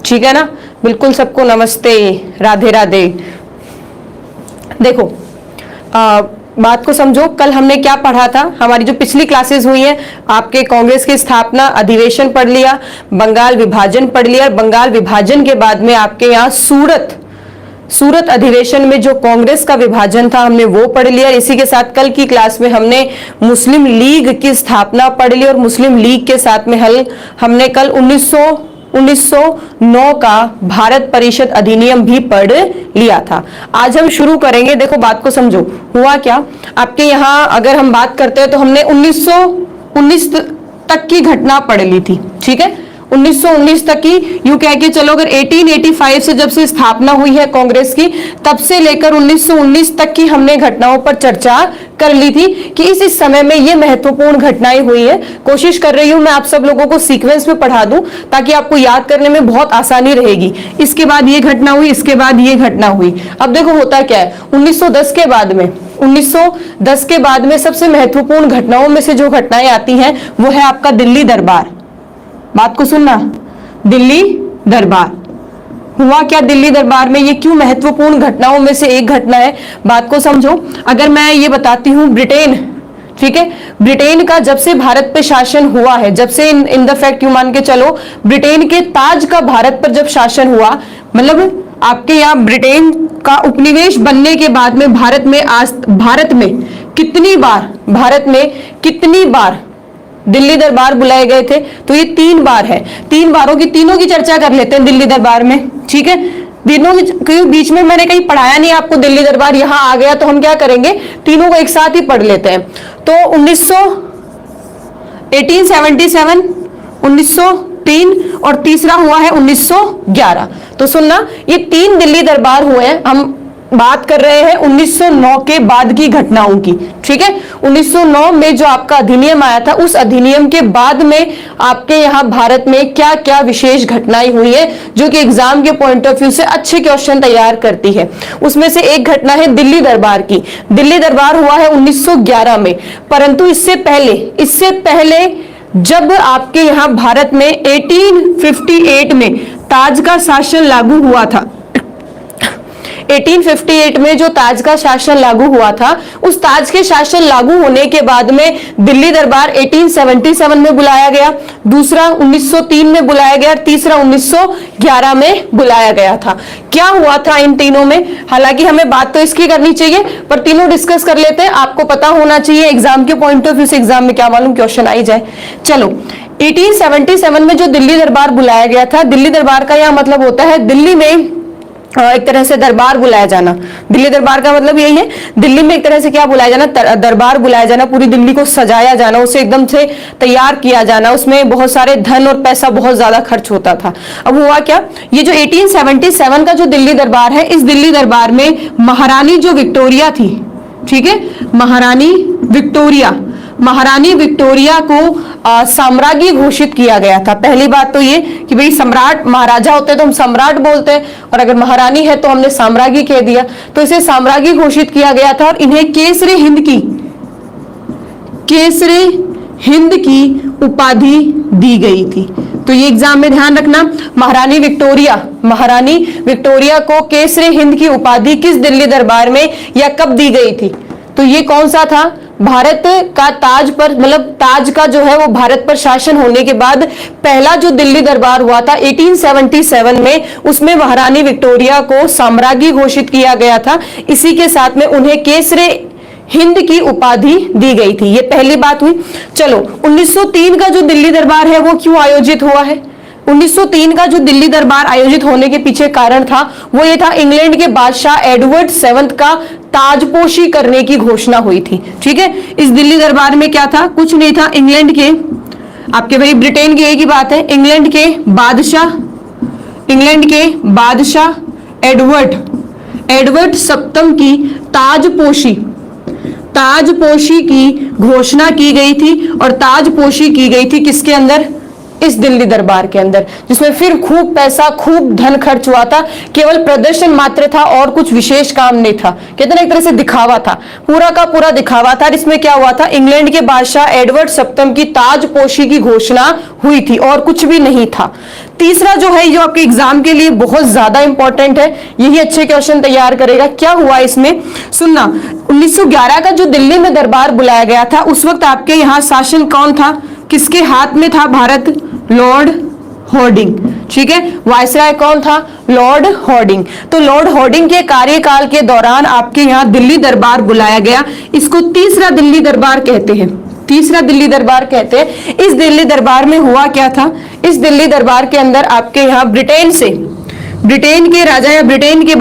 ठीक है ना। बिल्कुल सबको नमस्ते, राधे राधे। देखो बात को समझो, कल हमने क्या पढ़ा था, हमारी जो पिछली क्लासेस हुई है, आपके कांग्रेस की स्थापना, अधिवेशन पढ़ लिया, बंगाल विभाजन पढ़ लिया, बंगाल विभाजन के बाद में आपके यहाँ सूरत अधिवेशन में जो कांग्रेस का विभाजन था हमने वो पढ़ लिया। इसी के साथ कल की क्लास में हमने मुस्लिम लीग की स्थापना पढ़ ली और मुस्लिम लीग के साथ में हमने कल 1909 का भारत परिषद अधिनियम भी पढ़ लिया था। आज हम शुरू करेंगे। देखो बात को समझो, हुआ क्या, आपके यहाँ अगर हम बात करते हैं तो हमने 1919 तक की घटना पढ़ ली थी, ठीक है। 1919 तक की यूं कह के चलो, अगर 1885 से जब से स्थापना हुई है कांग्रेस की, तब से लेकर 1919 तक की हमने घटनाओं पर चर्चा कर ली थी कि इस समय में ये महत्वपूर्ण घटनाएं हुई है। कोशिश कर रही हूं मैं आप सब लोगों को सीक्वेंस में पढ़ा दूं ताकि आपको याद करने में बहुत आसानी रहेगी। इसके बाद ये घटना हुई, इसके बाद ये घटना हुई। अब देखो होता क्या है, 1910 के बाद में सबसे महत्वपूर्ण घटनाओं में से जो घटनाएं आती हैं वो है आपका दिल्ली दरबार। बात को सुनना, दिल्ली दरबार हुआ क्या दिल्ली दरबार में, ये क्यों महत्वपूर्ण घटनाओं में से एक घटना है, बात को समझो। अगर मैं ये बताती हूं ब्रिटेन, ठीक है, ब्रिटेन का जब से भारत पे शासन हुआ है, जब से इन द फैक्ट यू मान के चलो, ब्रिटेन के ताज का भारत पर जब शासन हुआ, मतलब आपके यहाँ ब्रिटेन का उपनिवेश बनने के बाद में भारत में कितनी बार दिल्ली दरबार बुलाए गए थे, तो ये 3 बार है। 3 बारों की तीनों की चर्चा कर लेते हैं दिल्ली दरबार में, ठीक है। तीनों के बीच में मैंने कहीं पढ़ाया नहीं आपको दिल्ली दरबार, यहां आ गया तो हम क्या करेंगे, तीनों को एक साथ ही पढ़ लेते हैं। तो 1877, 1903 और तीसरा हुआ है 1911। तो सुनना, ये 3 दिल्ली दरबार हुए हैं। हम बात कर रहे हैं 1909 के बाद की घटनाओं की, ठीक है। 1909 में जो आपका अधिनियम आया था, उस अधिनियम के बाद में आपके यहाँ भारत में क्या क्या विशेष घटनाएं हुई है जो कि एग्जाम के पॉइंट ऑफ व्यू से अच्छे क्वेश्चन तैयार करती है। उसमें से एक घटना है दिल्ली दरबार की। दिल्ली दरबार हुआ है 1911 में, परंतु इससे पहले जब आपके यहाँ भारत में 1858 में ताज का शासन लागू हुआ था, 1858 में जो ताज का शासन लागू हुआ था, उस ताज के शासन लागू होने के बाद में दिल्ली दरबार 1877 में बुलाया गया, दूसरा 1903 में बुलाया गया, तीसरा 1911 में बुलाया गया था। क्या हुआ था इन तीनों में, हालांकि हमें बात तो इसकी करनी चाहिए पर तीनों डिस्कस कर लेते हैं। आपको पता होना चाहिए एग्जाम के पॉइंट ऑफ व्यू से, एग्जाम में क्या मालूम क्वेश्चन आई जाए। चलो 1877 में जो दिल्ली दरबार बुलाया गया था, दिल्ली दरबार का यह मतलब होता है दिल्ली में एक तरह से दरबार बुलाया जाना। दिल्ली दरबार का मतलब यही है, दिल्ली में एक तरह से क्या बुलाया जाना, दरबार बुलाया जाना, पूरी दिल्ली को सजाया जाना, उसे एकदम से तैयार किया जाना, उसमें बहुत सारे धन और पैसा बहुत ज्यादा खर्च होता था। अब हुआ क्या, ये जो 1877 का जो दिल्ली दरबार है, इस दिल्ली दरबार में महारानी जो विक्टोरिया थी, ठीक है, महारानी विक्टोरिया को साम्राज्ञी घोषित किया गया था। पहली बात तो ये कि भाई सम्राट, महाराजा होते हैं तो हम सम्राट बोलते हैं, और अगर महारानी है तो हमने साम्राज्ञी कह दिया, तो इसे साम्राज्ञी घोषित किया गया था और इन्हें केसरी हिंद की उपाधि दी गई थी। तो ये एग्जाम में ध्यान रखना, महारानी विक्टोरिया को केसरी हिंद की उपाधि किस दिल्ली दरबार में या कब दी गई थी, तो ये कौन सा था, भारत का ताज पर, मतलब ताज का जो है वो भारत पर शासन होने के बाद पहला जो दिल्ली दरबार हुआ था 1877 में, उसमें महारानी विक्टोरिया को साम्राज्ञी घोषित किया गया था। इसी के साथ में उन्हें केसरी हिंद की उपाधि दी गई थी। ये पहली बात हुई। चलो 1903 का जो दिल्ली दरबार है वो क्यों आयोजित हुआ है, 1903 का जो दिल्ली दरबार आयोजित होने के पीछे कारण था वो ये था, इंग्लैंड के बादशाह एडवर्ड 7 का ताजपोशी करने की घोषणा हुई थी, ठीक है। इस दिल्ली दरबार में क्या था, कुछ नहीं था, इंग्लैंड के, आपके भाई ब्रिटेन की एक ही बात है, इंग्लैंड के बादशाह एडवर्ड 7 की ताजपोशी की घोषणा की गई थी, और ताजपोशी की गई थी किसके अंदर, इस दिल्ली दरबार के अंदर, जिसमें फिर खूब पैसा, खूब धन खर्च हुआ था, केवल प्रदर्शन मात्र था और कुछ विशेष काम नहीं था, कहते ना एक तरह से दिखावा था, पूरा का पूरा दिखावा था। इसमें क्या हुआ था, इंग्लैंड के बादशाह एडवर्ड 7 की ताजपोशी की घोषणा हुई थी और कुछ भी नहीं था। तीसरा जो है जो आपके एग्जाम के लिए बहुत ज्यादा इंपॉर्टेंट है, यही अच्छे क्वेश्चन तैयार करेगा। क्या हुआ इसमें, सुनना। 1911 का जो दिल्ली में दरबार बुलाया गया था, उस वक्त आपके यहाँ शासन कौन था, किसके हाथ में था भारत? Lord Harding. ठीक है, वायसराय कौन था? Lord Harding. तो लॉर्ड हॉर्डिंग के कार्यकाल के दौरान आपके यहाँ दिल्ली दरबार बुलाया गया। इसको तीसरा दिल्ली दरबार कहते हैं, तीसरा दिल्ली दरबार कहते हैं। इस दिल्ली दरबार में हुआ क्या था? इस दिल्ली दरबार के अंदर आपके यहाँ ब्रिटेन से, ब्रिटेन के राजा या ब्रिटेन के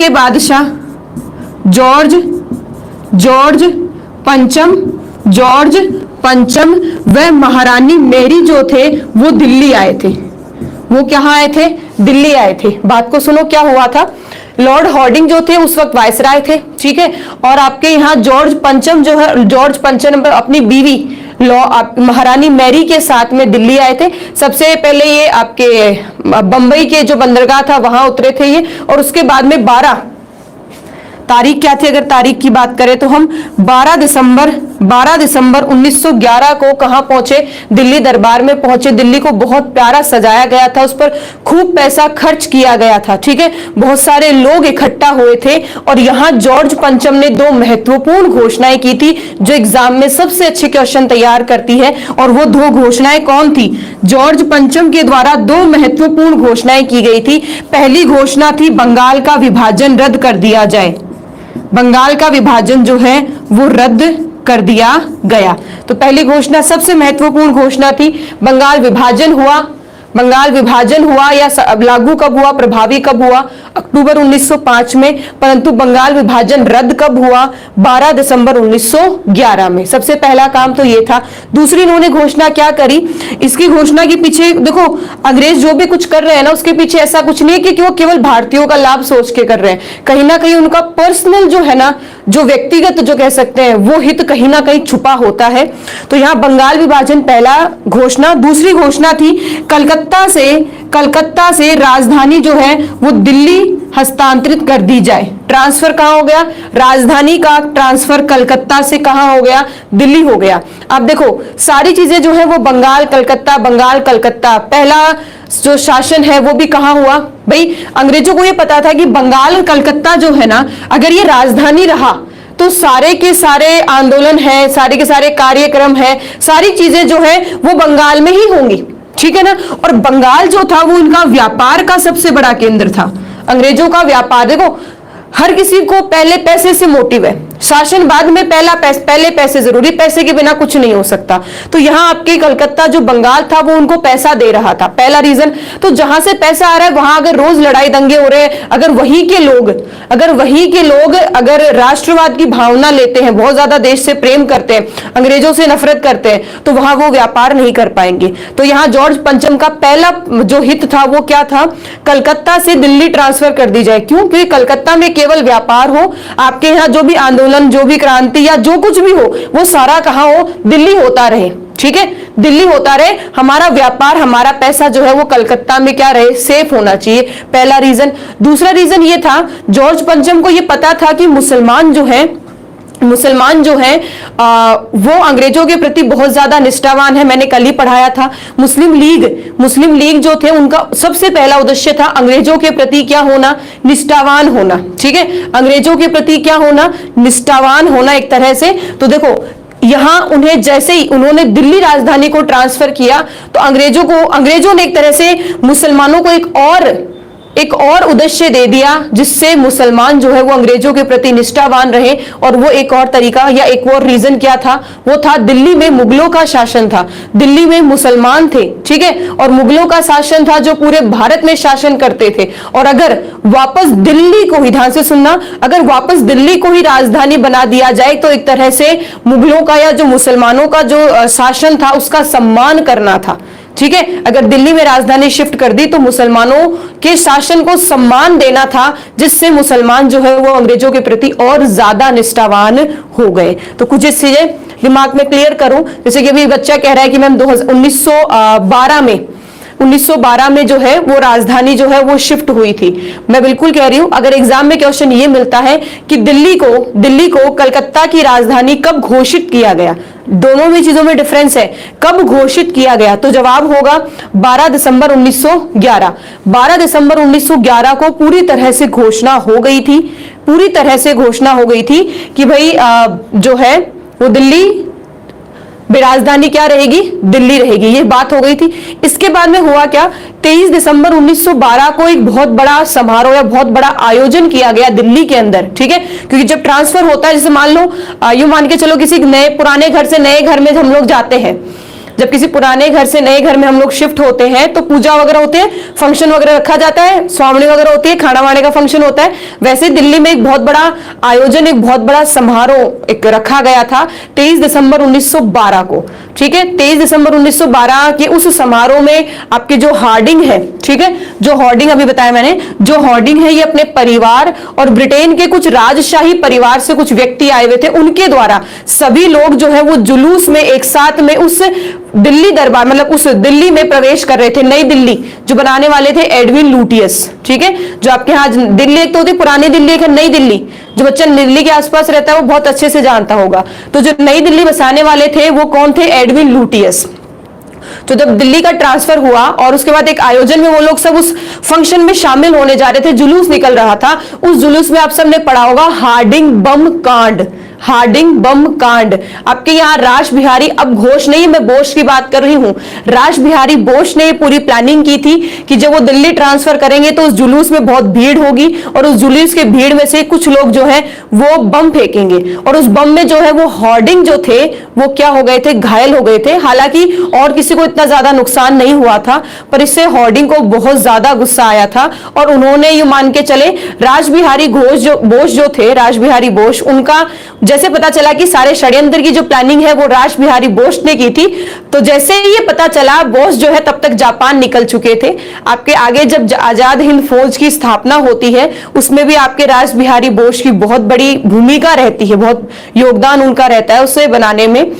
बादशाह जॉर्ज पंचम व महारानी मैरी जो थे वो दिल्ली आए थे। वो कहाँ आए थे? दिल्ली आए थे। बात को सुनो, क्या हुआ था? लॉर्ड हॉर्डिंग जो थे उस वक्त वायसराय थे, ठीक है, और आपके यहाँ जॉर्ज पंचम जो है, जॉर्ज पंचम अपनी बीवी महारानी मैरी के साथ में दिल्ली आए थे। सबसे पहले ये आपके बंबई के जो बंदरगाह था वहां उतरे थे ये, और उसके बाद में 12 तारीख क्या थी? अगर तारीख की बात करें तो हम 12 दिसंबर 1911 को कहां पहुंचे? दिल्ली दरबार में पहुंचे। दिल्ली को बहुत प्यारा सजाया गया था, उस पर खूब पैसा खर्च किया गया था, ठीक है, बहुत सारे लोग इकट्ठा हुए थे। और यहाँ जॉर्ज पंचम ने 2 महत्वपूर्ण घोषणाएं की थी जो एग्जाम में सबसे अच्छे क्वेश्चन तैयार करती है। और वो 2 घोषणाएं कौन थी? जॉर्ज पंचम के द्वारा 2 महत्वपूर्ण घोषणाएं की गई थी। पहली घोषणा थी बंगाल का विभाजन रद्द कर दिया जाए। बंगाल का विभाजन जो है वो रद्द कर दिया गया। तो पहली घोषणा, सबसे महत्वपूर्ण घोषणा थी। बंगाल विभाजन हुआ या लागू कब हुआ, प्रभावी कब हुआ? अक्टूबर 1905 में। परंतु बंगाल विभाजन रद्द कब हुआ? 12 दिसंबर 1911 में। सबसे पहला काम तो ये था। दूसरी इन्होंने घोषणा क्या करी? इसकी घोषणा के पीछे देखो, अंग्रेज जो भी कुछ कर रहे हैं ना, उसके पीछे ऐसा कुछ नहीं है कि वो केवल भारतीयों का लाभ सोच के कर रहे हैं। कहीं ना कहीं उनका पर्सनल जो है ना, जो व्यक्तिगत जो कह सकते हैं, वो हित कहीं ना कहीं छुपा होता है। तो यहाँ बंगाल विभाजन पहला घोषणा। दूसरी घोषणा थी कलकत्ता से राजधानी जो है वो दिल्ली हस्तांतरित कर दी जाए। ट्रांसफर कहां हो गया? राजधानी का ट्रांसफर कलकत्ता से कहां हो गया? दिल्ली हो गया। अब देखो सारी चीजें जो है वो बंगाल कलकत्ता। पहला जो शासन है वो भी कहां हुआ? भाई अंग्रेजों को ये पता था कि बंगाल कलकत्ता जो है ना, अगर ये राजधानी रहा तो सारे के सारे आंदोलन है, सारे के सारे कार्यक्रम है, सारी चीजें जो है वो बंगाल में ही होंगी, ठीक है ना। और बंगाल जो था वो इनका व्यापार का सबसे बड़ा केंद्र था। अंग्रेजों का व्यापार, देखो हर किसी को पहले पैसे से मोटिव है, शासन बाद में, पहले पैसे जरूरी, पैसे के बिना कुछ नहीं हो सकता। तो यहाँ आपके कलकत्ता जो बंगाल था वो उनको पैसा दे रहा था, पहला रीजन। तो जहां से पैसा आ रहा है वहां अगर रोज लड़ाई दंगे हो रहे हैं, अगर वही के लोग अगर राष्ट्रवाद की भावना लेते हैं, बहुत ज्यादा देश से प्रेम करते हैं, अंग्रेजों से नफरत करते हैं, तो वहां वो व्यापार नहीं कर पाएंगे। तो यहाँ जॉर्ज पंचम का पहला जो हित था वो क्या था? कलकत्ता से दिल्ली ट्रांसफर कर दी जाए। क्यों? क्योंकि कलकत्ता में केवल व्यापार हो, आपके यहाँ जो भी आंदोलन, जो भी क्रांति या जो कुछ भी हो, वो सारा कहां हो? दिल्ली होता रहे, ठीक है, दिल्ली होता रहे। हमारा व्यापार, हमारा पैसा जो है वो कलकत्ता में क्या रहे? सेफ होना चाहिए। पहला रीजन। दूसरा रीजन ये था, जॉर्ज पंचम को ये पता था कि मुसलमान जो है वो अंग्रेजों के प्रति बहुत ज्यादा निष्ठावान है। मैंने कल ही पढ़ाया था। मुस्लिम लीग जो थे, उनका सबसे पहला उद्देश्य था अंग्रेजों के प्रति क्या होना? निष्ठावान होना, ठीक है, अंग्रेजों के प्रति क्या होना? निष्ठावान होना एक तरह से। तो देखो यहां उन्हें जैसे ही उन्होंने दिल्ली राजधानी को ट्रांसफर किया तो अंग्रेजों ने एक तरह से मुसलमानों को एक और उद्देश्य दे दिया, जिससे मुसलमान जो है वो अंग्रेजों के प्रति निष्ठावान रहे। और वो एक और तरीका या एक और रीजन क्या था? वो था दिल्ली में मुगलों का शासन था, दिल्ली में मुसलमान थे, ठीक है, और मुगलों का शासन था जो पूरे भारत में शासन करते थे। और अगर वापस दिल्ली को ही, ध्यान से सुनना, अगर वापस दिल्ली को ही राजधानी बना दिया जाए तो एक तरह से मुगलों का या जो मुसलमानों का जो शासन था उसका सम्मान करना था, ठीक है। अगर दिल्ली में राजधानी शिफ्ट कर दी तो मुसलमानों के शासन को सम्मान देना था, जिससे मुसलमान जो है वो अंग्रेजों के प्रति और ज्यादा निष्ठावान हो गए। तो कुछ चीजें दिमाग में क्लियर करूं, जैसे कि अभी बच्चा कह रहा है कि मैम 1912 में 1912 में जो है वो राजधानी जो है वो शिफ्ट हुई थी। मैं बिल्कुल कह रही हूं, अगर एग्जाम में क्वेश्चन ये मिलता है कि दिल्ली को कलकत्ता की राजधानी कब घोषित किया गया, दोनों में चीजों में डिफरेंस है, कब घोषित किया गया, तो जवाब होगा 12 दिसंबर 1911। 12 दिसंबर 1911 को पूरी तरह से घोषणा हो गई थी, पूरी तरह से घोषणा हो गई थी कि भाई जो है वो दिल्ली राजधानी क्या रहेगी, दिल्ली रहेगी, ये बात हो गई थी। इसके बाद में हुआ क्या, 23 दिसंबर 1912 को एक बहुत बड़ा समारोह या बहुत बड़ा आयोजन किया गया दिल्ली के अंदर, ठीक है, क्योंकि जब ट्रांसफर होता है, जैसे मान लो यूं मान के चलो किसी नए पुराने घर से नए घर में हम लोग जाते हैं, जब किसी पुराने घर से नए घर में हम लोग शिफ्ट होते हैं तो पूजा वगैरह होते हैं, फंक्शन वगैरह रखा जाता है, स्वामणी वगैरह होती है, खाना वाने का फंक्शन होता है। वैसे दिल्ली में एक बहुत बड़ा आयोजन, एक बहुत बड़ा समारोह एक रखा गया था 23 दिसंबर 1912 को, ठीक है। 23 दिसंबर 1912 के उस समारोह में आपके जो हार्डिंग है, ठीक है, जो हार्डिंग अभी बताया मैंने, जो हार्डिंग है ये अपने परिवार और ब्रिटेन के कुछ राजशाही परिवार से कुछ व्यक्ति आए हुए थे, उनके द्वारा सभी लोग जो है वो जुलूस में एक साथ में उस दिल्ली दरबार मतलब उस दिल्ली में प्रवेश कर रहे थे। नई दिल्ली जो बनाने वाले थे एडविन लुटियस, ठीक है, जो आपके यहाँ दिल्ली एक तो होती पुरानी दिल्ली, एक है नई दिल्ली। जो बच्चा दिल्ली के आसपास रहता है वो बहुत अच्छे से जानता होगा। तो जो नई दिल्ली बसाने वाले थे वो कौन थे, एडविन लुटियस। तो जब दिल्ली का ट्रांसफर हुआ और उसके बाद एक आयोजन में वो लोग सब उस फंक्शन में शामिल होने जा रहे थे, जुलूस निकल रहा था, उस जुलूस में आप सबने पढ़ा होगा हार्डिंग बम कांड, हार्डिंग बम कांड। आपके यहाँ रास बिहारी, अब घोष नहीं, मैं बोस की बात कर रही हूं, रास बिहारी बोस ने पूरी प्लानिंग की थी कि जब वो दिल्ली ट्रांसफर करेंगे तो उस जुलूस में बहुत भीड़ होगी और उस जुलूस के भीड़ में से कुछ लोग जो है वो बम फेंकेंगे और उस बम में जो है वो हार्डिंग जो थे वो क्या हो गए थे, घायल हो गए थे। हालांकि और किसी को इतना ज्यादा नुकसान नहीं हुआ था, पर इससे हार्डिंग को बहुत ज्यादा गुस्सा आया था और उन्होंने ये मान के चले रास बिहारी बोस जो थे, रास बिहारी बोस, उनका जैसे पता चला कि सारे षड्यंत्र की जो प्लानिंग है वो रास बिहारी बोस ने की थी, तो जैसे ही ये पता चला, बोस जो है तब तक जापान निकल चुके थे। आपके आगे जब आजाद हिंद फौज की स्थापना होती है उसमें भी आपके रास बिहारी बोस की बहुत बड़ी भूमिका रहती है, बहुत योगदान उनका रहता है उसे बनाने में।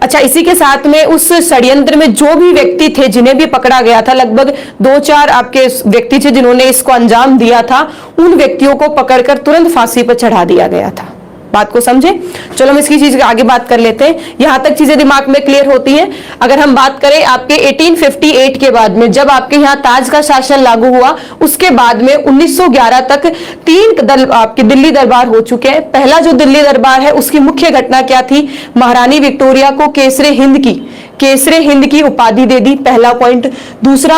अच्छा, इसी के साथ में उस षड्यंत्र में जो भी व्यक्ति थे जिन्हें भी पकड़ा गया था, लगभग 2-4 आपके व्यक्ति थे जिन्होंने इसको अंजाम दिया था, उन व्यक्तियों को पकड़कर तुरंत फांसी पर चढ़ा दिया गया था। बात को समझे? चलो हम इसकी चीज आगे बात कर लेते हैं, यहां तक चीजें दिमाग में क्लियर होती हैं। अगर हम बात करें आपके 1858 के बाद में, जब आपके यहाँ ताज का शासन लागू हुआ, उसके बाद में 1911 तक 3 आपके दिल्ली दरबार हो चुके हैं। पहला जो दिल्ली दरबार है उसकी मुख्य घटना क्या थी, महारानी विक्टोरिया को केसरे हिंद की उपाधि दे दी, पहला पॉइंट। दूसरा,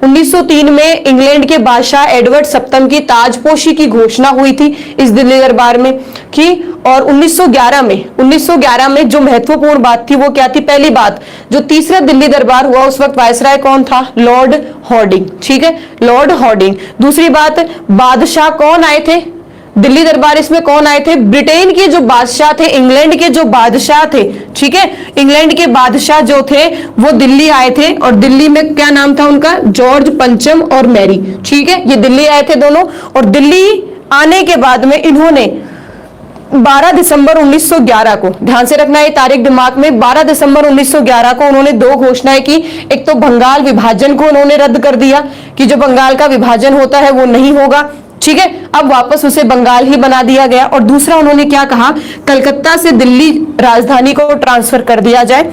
1903 में इंग्लैंड के बादशाह एडवर्ड सप्तम की ताजपोशी की घोषणा हुई थी इस दिल्ली दरबार में की। और 1911 में जो महत्वपूर्ण बात थी वो क्या थी, पहली बात, जो तीसरा दिल्ली दरबार हुआ उस वक्त वायसराय कौन था, लॉर्ड हार्डिंग, ठीक है, लॉर्ड हार्डिंग। दूसरी बात, बादशाह कौन आए थे दिल्ली दरबार, इसमें कौन आए थे, ब्रिटेन के जो बादशाह थे, इंग्लैंड के जो बादशाह थे, ठीक है, इंग्लैंड के बादशाह जो थे वो दिल्ली आए थे और दिल्ली में क्या नाम था उनका, जॉर्ज पंचम और मैरी, ठीक है, ये दिल्ली आए थे दोनों। और दिल्ली आने के बाद में इन्होंने 12 दिसंबर 1911 को, ध्यान से रखना ये तारीख दिमाग में, 12 दिसंबर 1911 को उन्होंने 2 घोषणाएं की। एक तो बंगाल विभाजन को उन्होंने रद्द कर दिया कि जो बंगाल का विभाजन होता है वो नहीं होगा, ठीक है, अब वापस उसे बंगाल ही बना दिया गया। और दूसरा उन्होंने क्या कहा, कलकत्ता से दिल्ली राजधानी को ट्रांसफर कर दिया जाए,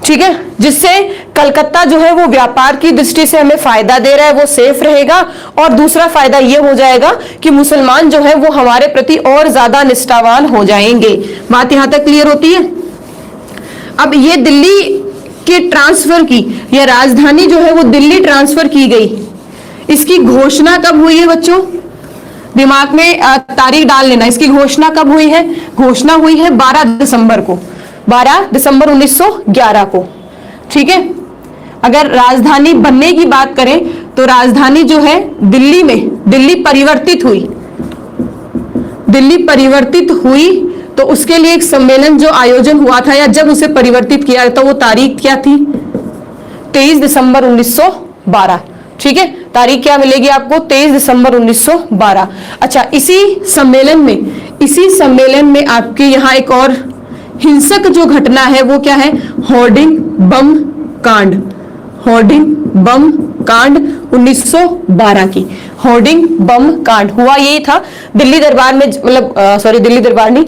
ठीक है, जिससे कलकत्ता जो है वो व्यापार की दृष्टि से हमें फायदा दे रहा है, वो सेफ रहेगा। और दूसरा फायदा ये हो जाएगा कि मुसलमान जो है वो हमारे प्रति और ज्यादा निष्ठावान हो जाएंगे। बात यहां तक क्लियर होती है। अब ये दिल्ली के ट्रांसफर की, यह राजधानी जो है वो दिल्ली ट्रांसफर की गई, इसकी घोषणा कब हुई है बच्चों, दिमाग में तारीख डाल लेना, इसकी घोषणा कब हुई है, घोषणा हुई है 12 दिसंबर को, 12 दिसंबर 1911 को, ठीक है। अगर राजधानी बनने की बात करें तो राजधानी जो है दिल्ली में, दिल्ली परिवर्तित हुई तो उसके लिए एक सम्मेलन जो आयोजन हुआ था, या जब उसे परिवर्तित किया तो वो तारीख क्या थी, 23 दिसंबर 1912, ठीक है, तारीख क्या मिलेगी आपको, 23 दिसंबर 1912। अच्छा, इसी सम्मेलन में आपके यहाँ एक और हिंसक जो घटना है वो क्या है, होर्डिंग बम कांड, होर्डिंग बम कांड 1912 की। होर्डिंग बम कांड हुआ यही था दिल्ली दरबार में, मतलब सॉरी दिल्ली दरबार नहीं,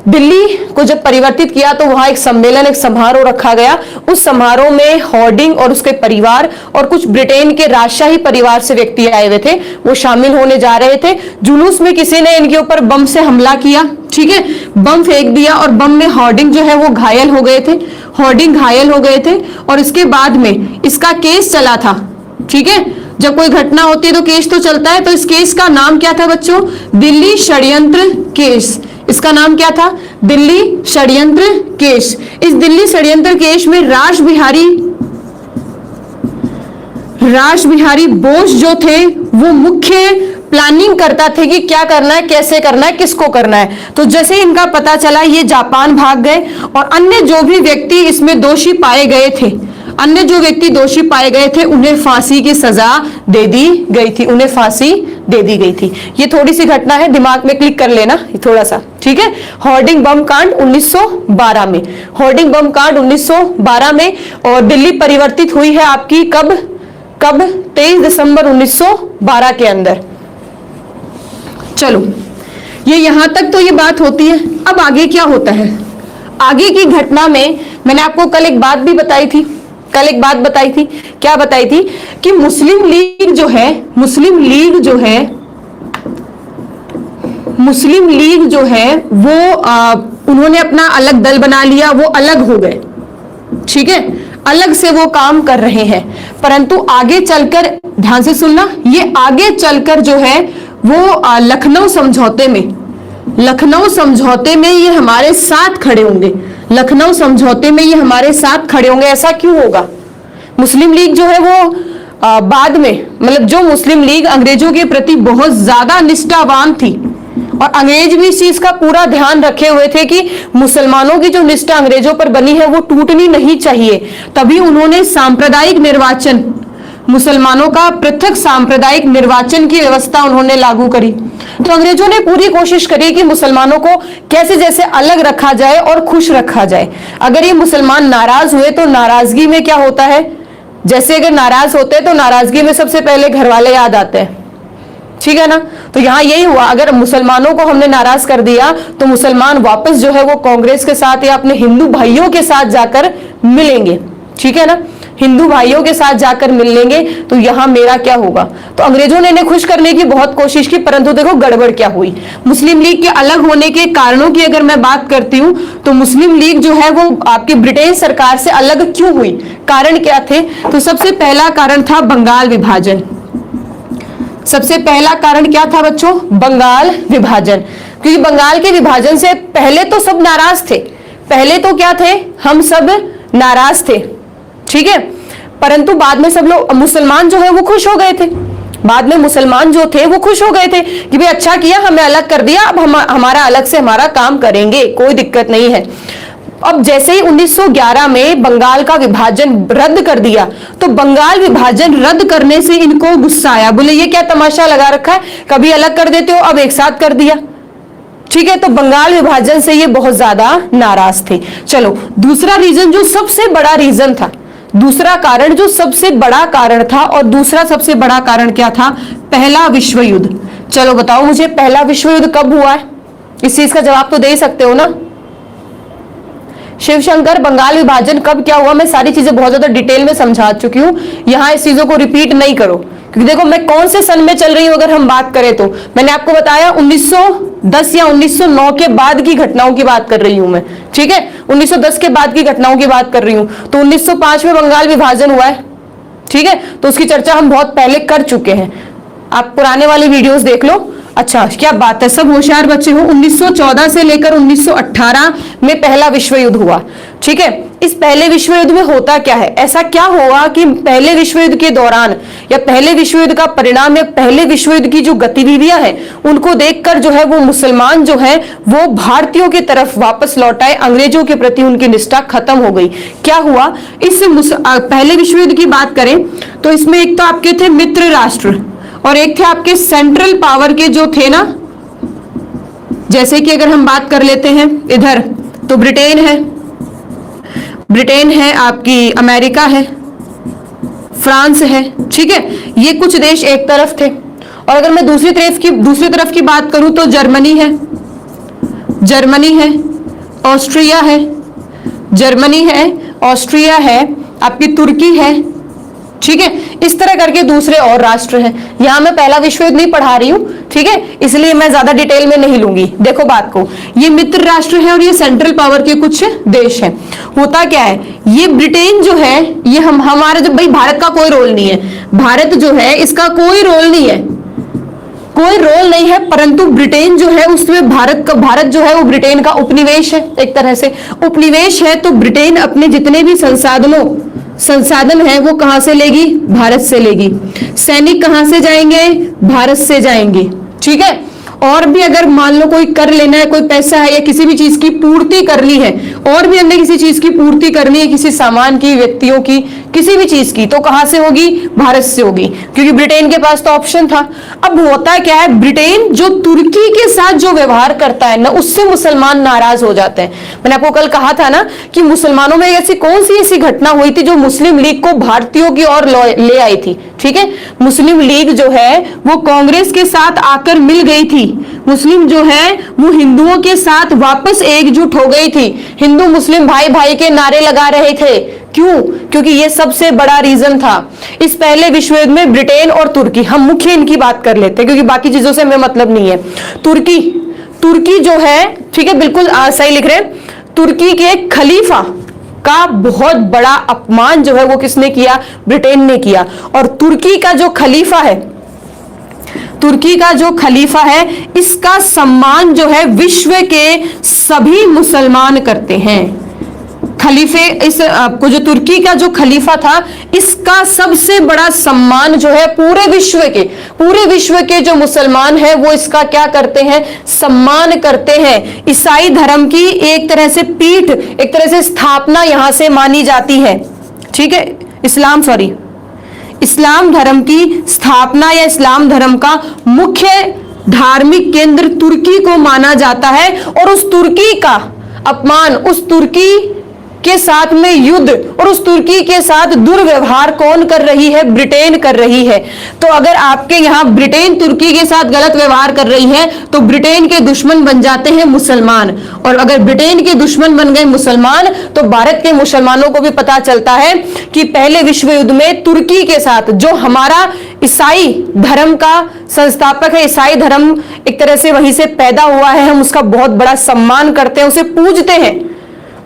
दिल्ली को जब परिवर्तित किया तो वहां एक सम्मेलन, एक समारोह रखा गया। उस समारोह में होर्डिंग और उसके परिवार और कुछ ब्रिटेन के राजशाही परिवार से व्यक्ति आए हुए थे, वो शामिल होने जा रहे थे। जुलूस में किसी ने इनके ऊपर बम से हमला किया, ठीक है, बम फेंक दिया और बम में होर्डिंग जो है वो घायल हो गए थे, होर्डिंग घायल हो गए थे। और इसके बाद में इसका केस चला था, ठीक है, जब कोई घटना होती है तो केस तो चलता है। तो इस केस का नाम क्या था बच्चों? दिल्ली षड्यंत्र केस। इसका नाम क्या था? दिल्ली षड्यंत्र केस। इस दिल्ली षड्यंत्र केस में राज बिहारी बोस जो थे वो मुख्य प्लानिंग करता थे कि क्या करना है, कैसे करना है, किसको करना है। तो जैसे इनका पता चला ये जापान भाग गए और अन्य जो भी व्यक्ति इसमें दोषी पाए गए थे, अन्य जो व्यक्ति दोषी पाए गए थे उन्हें फांसी की सजा दे दी गई थी, उन्हें फांसी दे दी गई थी। ये थोड़ी सी घटना है, दिमाग में क्लिक कर लेना थोड़ा सा, ठीक है। होर्डिंग बम कांड 1912 में, होर्डिंग बम कांड 1912 में। और दिल्ली परिवर्तित हुई है आपकी कब? 23 दिसंबर 1912 के अंदर। चलो, ये यहां तक तो ये बात होती है। अब आगे क्या होता है? आगे की घटना में मैंने आपको कल एक बात भी बताई थी, क्या बताई थी कि मुस्लिम लीग जो है वो उन्होंने अपना अलग दल बना लिया, वो अलग हो गए, ठीक है, अलग से वो काम कर रहे हैं। परंतु आगे चलकर, ध्यान से सुनना, ये आगे चलकर जो है वो लखनऊ समझौते में ये हमारे साथ खड़े होंगे, लखनऊ समझौते में ये हमारे साथ खड़े होंगे। ऐसा क्यों होगा? मुस्लिम लीग जो है वो बाद में, मतलब जो मुस्लिम लीग अंग्रेजों के प्रति बहुत ज्यादा निष्ठावान थी और अंग्रेज भी इस चीज का पूरा ध्यान रखे हुए थे कि मुसलमानों की जो निष्ठा अंग्रेजों पर बनी है वो टूटनी नहीं चाहिए, तभी उन्होंने सांप्रदायिक निर्वाचन, मुसलमानों का पृथक सांप्रदायिक निर्वाचन की व्यवस्था उन्होंने लागू करी। तो अंग्रेजों ने पूरी कोशिश करी कि मुसलमानों को कैसे जैसे अलग रखा जाए और खुश रखा जाए। अगर ये मुसलमान नाराज हुए तो नाराजगी में क्या होता है, जैसे अगर नाराज होते हैं तो नाराजगी में सबसे पहले घर वाले याद आते हैं, ठीक है ना। तो यहाँ यही हुआ, अगर मुसलमानों को हमने नाराज कर दिया तो मुसलमान वापस जो है वो कांग्रेस के साथ या अपने हिंदू भाइयों के साथ जाकर मिलेंगे, ठीक है ना, हिंदू भाइयों के साथ जाकर मिल लेंगे। तो यहां मेरा क्या होगा? तो अंग्रेजों ने इन्हें खुश करने की बहुत कोशिश की, परंतु देखो गड़बड़ क्या हुई। मुस्लिम लीग के अलग होने के कारणों की अगर मैं बात करती हूं तो मुस्लिम लीग जो है वो आपकी ब्रिटेन सरकार से अलग क्यों हुई, कारण क्या थे? तो सबसे पहला कारण था बंगाल विभाजन। सबसे पहला कारण क्या था बच्चों? बंगाल विभाजन। क्योंकि बंगाल के विभाजन से पहले तो सब नाराज थे, पहले तो क्या थे, हम सब नाराज थे, ठीक है, परंतु बाद में सब लोग, मुसलमान जो है वो खुश हो गए थे। बाद में मुसलमान जो थे वो खुश हो गए थे कि भाई अच्छा किया, हमें अलग कर दिया, अब हमारा अलग से हमारा काम करेंगे, कोई दिक्कत नहीं है। अब जैसे ही 1911 में बंगाल का विभाजन रद्द कर दिया तो बंगाल विभाजन रद्द करने से इनको गुस्सा आया, बोले ये क्या तमाशा लगा रखा है, कभी अलग कर देते हो, अब एक साथ कर दिया, ठीक है। तो बंगाल विभाजन से ये बहुत ज्यादा नाराज थे। चलो, दूसरा रीजन जो सबसे बड़ा रीजन था, दूसरा कारण जो सबसे बड़ा कारण था, और दूसरा सबसे बड़ा कारण क्या था? पहला विश्व युद्ध। चलो बताओ मुझे, पहला विश्व युद्ध कब हुआ है? इस चीज का जवाब तो दे सकते हो ना? शिवशंकर, बंगाल विभाजन कब क्या हुआ? मैं सारी चीजें बहुत ज्यादा डिटेल में समझा चुकी हूं, यहां इस चीजों को रिपीट नहीं करो, क्योंकि देखो मैं कौन से सन में चल रही हूं। अगर हम बात करें तो मैंने आपको बताया 1910 या 1909 के बाद की घटनाओं की बात कर रही हूं मैं, ठीक है, 1910 के बाद की घटनाओं की बात कर रही हूं। तो 1905 में बंगाल विभाजन हुआ है, ठीक है, तो उसकी चर्चा हम बहुत पहले कर चुके हैं, आप पुराने वाली वीडियोस देख लो। अच्छा, क्या बात है, सब होशियार बच्चे हो। 1914 से लेकर 1918 में पहला विश्व युद्ध हुआ, ठीक है। इस पहले विश्व युद्ध में होता क्या है, ऐसा क्या हुआ कि पहले विश्व युद्ध के दौरान या पहले विश्व युद्ध का परिणाम या पहले विश्व युद्ध की जो गतिविधियां हैं उनको देखकर जो है वो मुसलमान जो है वो भारतीयों की तरफ वापस लौट आए, अंग्रेजों के प्रति उनकी निष्ठा खत्म हो गई। क्या हुआ इस पहले विश्व युद्ध की बात करें तो इसमें एक तो आपके थे मित्र राष्ट्र और एक थे आपके सेंट्रल पावर के जो थे ना, जैसे कि अगर हम बात कर लेते हैं इधर तो ब्रिटेन है, आपकी अमेरिका है, फ्रांस है, ठीक है, ये कुछ देश एक तरफ थे। और अगर मैं दूसरी तरफ की बात करूं तो जर्मनी है, ऑस्ट्रिया है, जर्मनी है, ऑस्ट्रिया है, आपकी तुर्की है, ठीक है। इस तरह करके दूसरे और राष्ट्र हैं। यहां मैं पहला विश्व युद्ध नहीं पढ़ा रही हूं, ठीक है, इसलिए मैं ज्यादा डिटेल में नहीं लूंगी। देखो बात को, ये मित्र राष्ट्र है और ये सेंट्रल पावर के कुछ देश हैं। होता क्या है, ये ब्रिटेन जो है, ये हमारा जो भाई भारत का कोई रोल नहीं है, भारत जो है इसका कोई रोल नहीं है, परंतु ब्रिटेन जो है उसमें भारत जो है वो ब्रिटेन का उपनिवेश है, एक तरह से उपनिवेश है। तो ब्रिटेन अपने जितने भी संसाधन है वो कहां से लेगी, भारत से लेगी। सैनिक कहां से जाएंगे, भारत से जाएंगे, ठीक है। और भी अगर मान लो कोई कर लेना है, कोई पैसा है या किसी भी चीज की पूर्ति करनी है, और भी अन्य किसी चीज की पूर्ति करनी है, किसी सामान की, व्यक्तियों की, किसी भी चीज की, तो कहां से होगी, भारत से होगी, क्योंकि ब्रिटेन के पास तो ऑप्शन था। अब होता क्या है, ब्रिटेन जो तुर्की के साथ जो व्यवहार करता है ना, उससे मुसलमान नाराज हो जाते हैं। मैंने आपको कल कहा था ना कि मुसलमानों में ऐसी कौन सी ऐसी घटना हुई थी जो मुस्लिम लीग को भारतीयों की ओर ले आई थी, ठीक है। मुस्लिम लीग जो है वो कांग्रेस के साथ आकर मिल गई थी, मुस्लिम जो है वो हिंदुओं के साथ वापस एकजुट हो गई थी, हिंदू मुस्लिम भाई भाई के नारे लगा रहे थे। क्यों? क्योंकि ये सबसे बड़ा रीजन था। इस पहले विश्व युद्ध में ब्रिटेन और तुर्की, हम मुख्य इनकी बात कर लेते हैं क्योंकि बाकी चीजों से हमें मतलब नहीं है। तुर्की जो है, ठीक है, बिल्कुल सही लिख रहे हैं, तुर्की के खलीफा का बहुत बड़ा अपमान जो है वो किसने किया, ब्रिटेन ने किया। और तुर्की का जो खलीफा है इसका सम्मान जो है विश्व के सभी मुसलमान करते हैं। खलीफे को जो तुर्की का जो खलीफा था, इसका सबसे बड़ा सम्मान जो है पूरे विश्व के जो मुसलमान हैं वो इसका क्या करते हैं, सम्मान करते हैं। ईसाई धर्म की एक तरह से पीठ, एक तरह से स्थापना यहां से मानी जाती है, ठीक है। इस्लाम धर्म की स्थापना या इस्लाम धर्म का मुख्य धार्मिक केंद्र तुर्की को माना जाता है। और उस तुर्की का अपमान, उस तुर्की के साथ में युद्ध और उस तुर्की के साथ दुर्व्यवहार कौन कर रही है, ब्रिटेन कर रही है। तो अगर आपके यहां ब्रिटेन तुर्की के साथ गलत व्यवहार कर रही है तो ब्रिटेन के दुश्मन बन जाते हैं मुसलमान, और अगर ब्रिटेन के दुश्मन बन गए मुसलमान तो भारत के मुसलमानों को भी पता चलता है कि पहले विश्व युद्ध में तुर्की के साथ, जो हमारा ईसाई धर्म का संस्थापक है, ईसाई धर्म एक तरह से वहीं से पैदा हुआ है, हम उसका बहुत बड़ा सम्मान करते हैं, उसे पूजते हैं,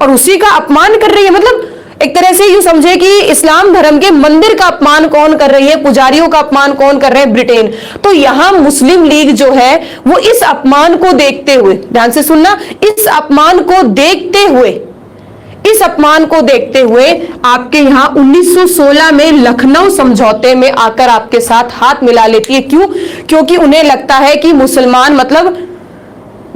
और उसी का अपमान कर रही है। मतलब एक तरह से यूं समझे कि इस्लाम धर्म के मंदिर का अपमान कौन कर रही है, पुजारियों का अपमान कौन कर रहे हैं, ब्रिटेन। तो यहां मुस्लिम लीग जो है वो इस अपमान को देखते हुए, ध्यान से सुनना, इस अपमान को देखते हुए आपके यहां 1916 में लखनऊ समझौते में आकर आपके साथ हाथ मिला लेती है। क्यों? क्योंकि उन्हें लगता है कि मुसलमान मतलब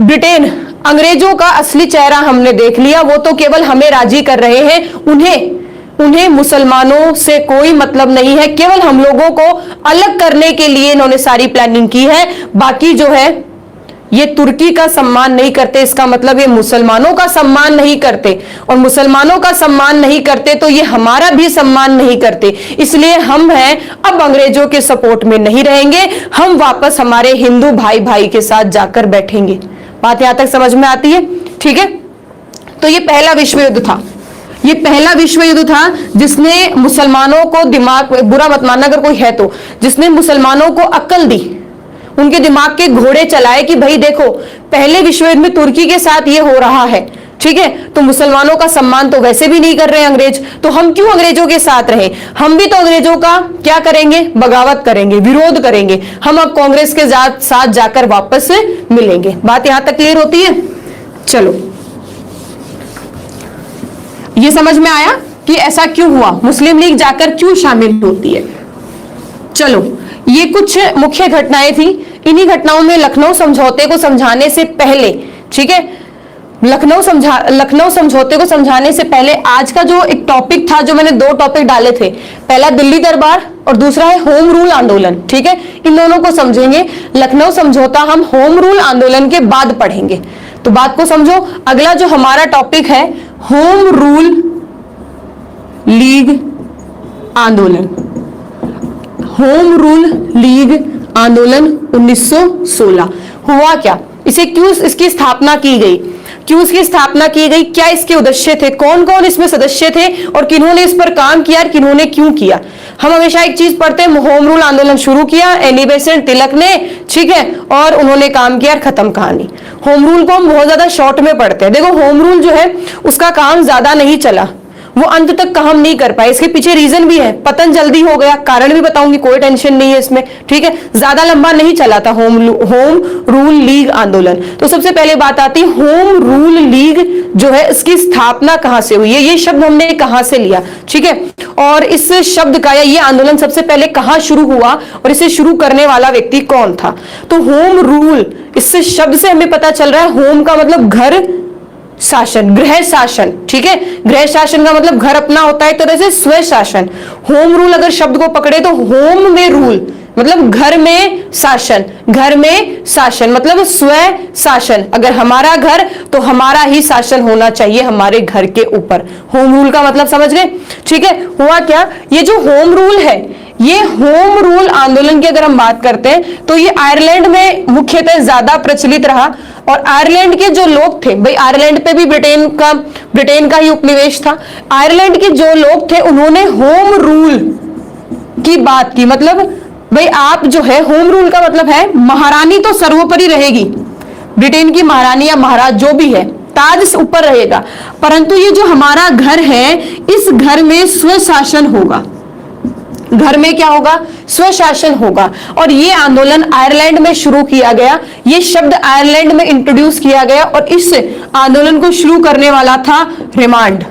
ब्रिटेन, अंग्रेजों का असली चेहरा हमने देख लिया, वो तो केवल हमें राजी कर रहे हैं, उन्हें मुसलमानों से कोई मतलब नहीं है, केवल हम लोगों को अलग करने के लिए इन्होंने सारी प्लानिंग की है। बाकी जो है ये तुर्की का सम्मान नहीं करते, इसका मतलब ये मुसलमानों का सम्मान नहीं करते, और मुसलमानों का सम्मान नहीं करते तो ये हमारा भी सम्मान नहीं करते। इसलिए हम हैं अब अंग्रेजों के सपोर्ट में नहीं रहेंगे, हम वापस हमारे हिंदू भाई भाई के साथ जाकर बैठेंगे। बात यहां तक समझ में आती है? ठीक है। तो ये पहला विश्व युद्ध था जिसने मुसलमानों को, दिमाग बुरा मत मानना अगर कोई है तो, जिसने मुसलमानों को अक्ल दी, उनके दिमाग के घोड़े चलाए कि भाई देखो पहले विश्व युद्ध में तुर्की के साथ ये हो रहा है, ठीक है, तो मुसलमानों का सम्मान तो वैसे भी नहीं कर रहे अंग्रेज, तो हम क्यों अंग्रेजों के साथ रहे, हम भी तो अंग्रेजों का क्या करेंगे, बगावत करेंगे, विरोध करेंगे, हम अब कांग्रेस के साथ जाकर वापस मिलेंगे। बात यहां तक क्लियर होती है? चलो, ये समझ में आया कि ऐसा क्यों हुआ, मुस्लिम लीग जाकर क्यों शामिल होती है। चलो, ये कुछ मुख्य घटनाएं थी। इन्हीं घटनाओं में लखनऊ समझौते को समझाने से पहले, ठीक है, लखनऊ समझौते को समझाने से पहले आज का जो एक टॉपिक था, जो मैंने दो टॉपिक डाले थे, पहला दिल्ली दरबार और दूसरा है होम रूल आंदोलन, ठीक है, इन दोनों को समझेंगे। लखनऊ समझौता हम होम रूल आंदोलन के बाद पढ़ेंगे, तो बात को समझो। अगला जो हमारा टॉपिक है होम रूल लीग आंदोलन, होम रूल लीग आंदोलन 1916 हुआ क्या, इसे क्यों इसकी स्थापना की गई, क्यों इसकी स्थापना की गई, क्या इसके उद्देश्य थे, कौन कौन इसमें सदस्य थे और किन्होंने इस पर काम किया और किन्होंने क्यों किया। हम हमेशा एक चीज पढ़ते हैं, होम रूल आंदोलन शुरू किया एनी बेसेंट तिलक ने, ठीक है, और उन्होंने काम किया और खत्म कहानी। होम रूल को हम बहुत ज्यादा शॉर्ट में पढ़ते हैं। देखो होम रूल जो है उसका काम ज्यादा नहीं चला, वो अंत तक काम नहीं कर पाए, इसके पीछे रीजन भी है, पतन जल्दी हो गया, कारण भी बताऊंगी, कोई टेंशन नहीं है इसमें, ठीक है, ज्यादा लंबा नहीं चला था होम रूल लीग आंदोलन। तो सबसे पहले बात आती है होम रूल लीग जो है इसकी स्थापना कहां से हुई है, ये शब्द हमने कहां से लिया, ठीक है, और इस शब्द का या ये आंदोलन सबसे पहले कहां शुरू हुआ और इसे शुरू करने वाला व्यक्ति कौन था। तो होम रूल, इस शब्द से हमें पता चल रहा है होम का मतलब घर, शासन, गृह शासन, ठीक है, गृह शासन का मतलब घर अपना होता है, एक तरह से स्व शासन। होम रूल अगर शब्द को पकड़े तो होम में रूल मतलब घर में शासन, घर में शासन मतलब स्व शासन, अगर हमारा घर तो हमारा ही शासन होना चाहिए हमारे घर के ऊपर। होम रूल का मतलब समझ गए, ठीक है। हुआ क्या, ये जो होम रूल है, ये होम रूल आंदोलन की अगर हम बात करते हैं तो ये आयरलैंड में मुख्यतः ज्यादा प्रचलित रहा। और आयरलैंड के जो लोग थे, भाई आयरलैंड पे भी ब्रिटेन का ही उपनिवेश था, आयरलैंड के जो लोग थे उन्होंने होम रूल की बात की, मतलब भाई आप जो है, होम रूल का मतलब है महारानी तो सर्वोपरि रहेगी, ब्रिटेन की महारानी या महाराज जो भी है, ताज ऊपर रहेगा, परंतु ये जो हमारा घर है इस घर में स्वशासन होगा, घर में क्या होगा, स्वशासन होगा। और ये आंदोलन आयरलैंड में शुरू किया गया, ये शब्द आयरलैंड में इंट्रोड्यूस किया गया और इस आंदोलन को शुरू करने वाला था रेमांड,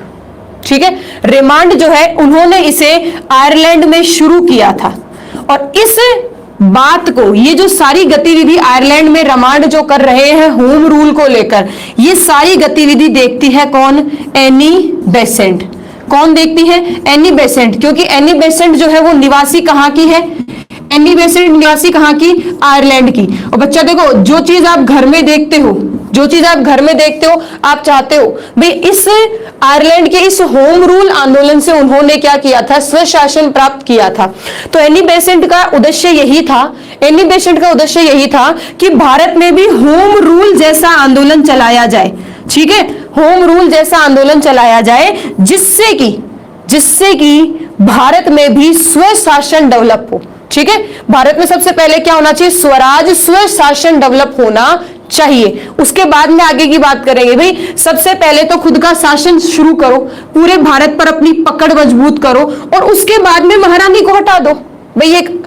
ठीक है, रेमांड जो है उन्होंने इसे आयरलैंड में शुरू किया था। और इस बात को, ये जो सारी गतिविधि आयरलैंड में रेमांड जो कर रहे हैं होम रूल को लेकर, ये सारी गतिविधि देखती है कौन, एनी बेसेंट। कौन देखती है, एनी बेसेंट, क्योंकि एनी बेसेंट जो है वो निवासी कहां की है, एनी बेसेंट निवासी कहां की, आयरलैंड की। और बच्चा देखो, जो चीज आप घर में देखते हो, जो चीज आप घर में देखते हो, आप चाहते हो भाई इस आयरलैंड के इस होम रूल आंदोलन से उन्होंने क्या किया था, स्वशासन प्राप्त किया था। तो एनी बेसेंट का उद्देश्य यही था, एनी बेसेंट का उद्देश्य यही था कि भारत में भी होम रूल जैसा आंदोलन चलाया जाए, ठीक है, होम रूल जैसा आंदोलन चलाया जाए, जिससे कि भारत में भी स्वशासन डेवलप हो, ठीक है। भारत में सबसे पहले क्या होना चाहिए, स्वराज, स्वशासन डेवलप होना चाहिए। उसके बाद में आगे की बात करेंगे। भाई सबसे पहले तो खुद का शासन शुरू करो, पूरे भारत पर अपनी पकड़ मजबूत करो और उसके बाद में महारानी को हटा दो। भाई एक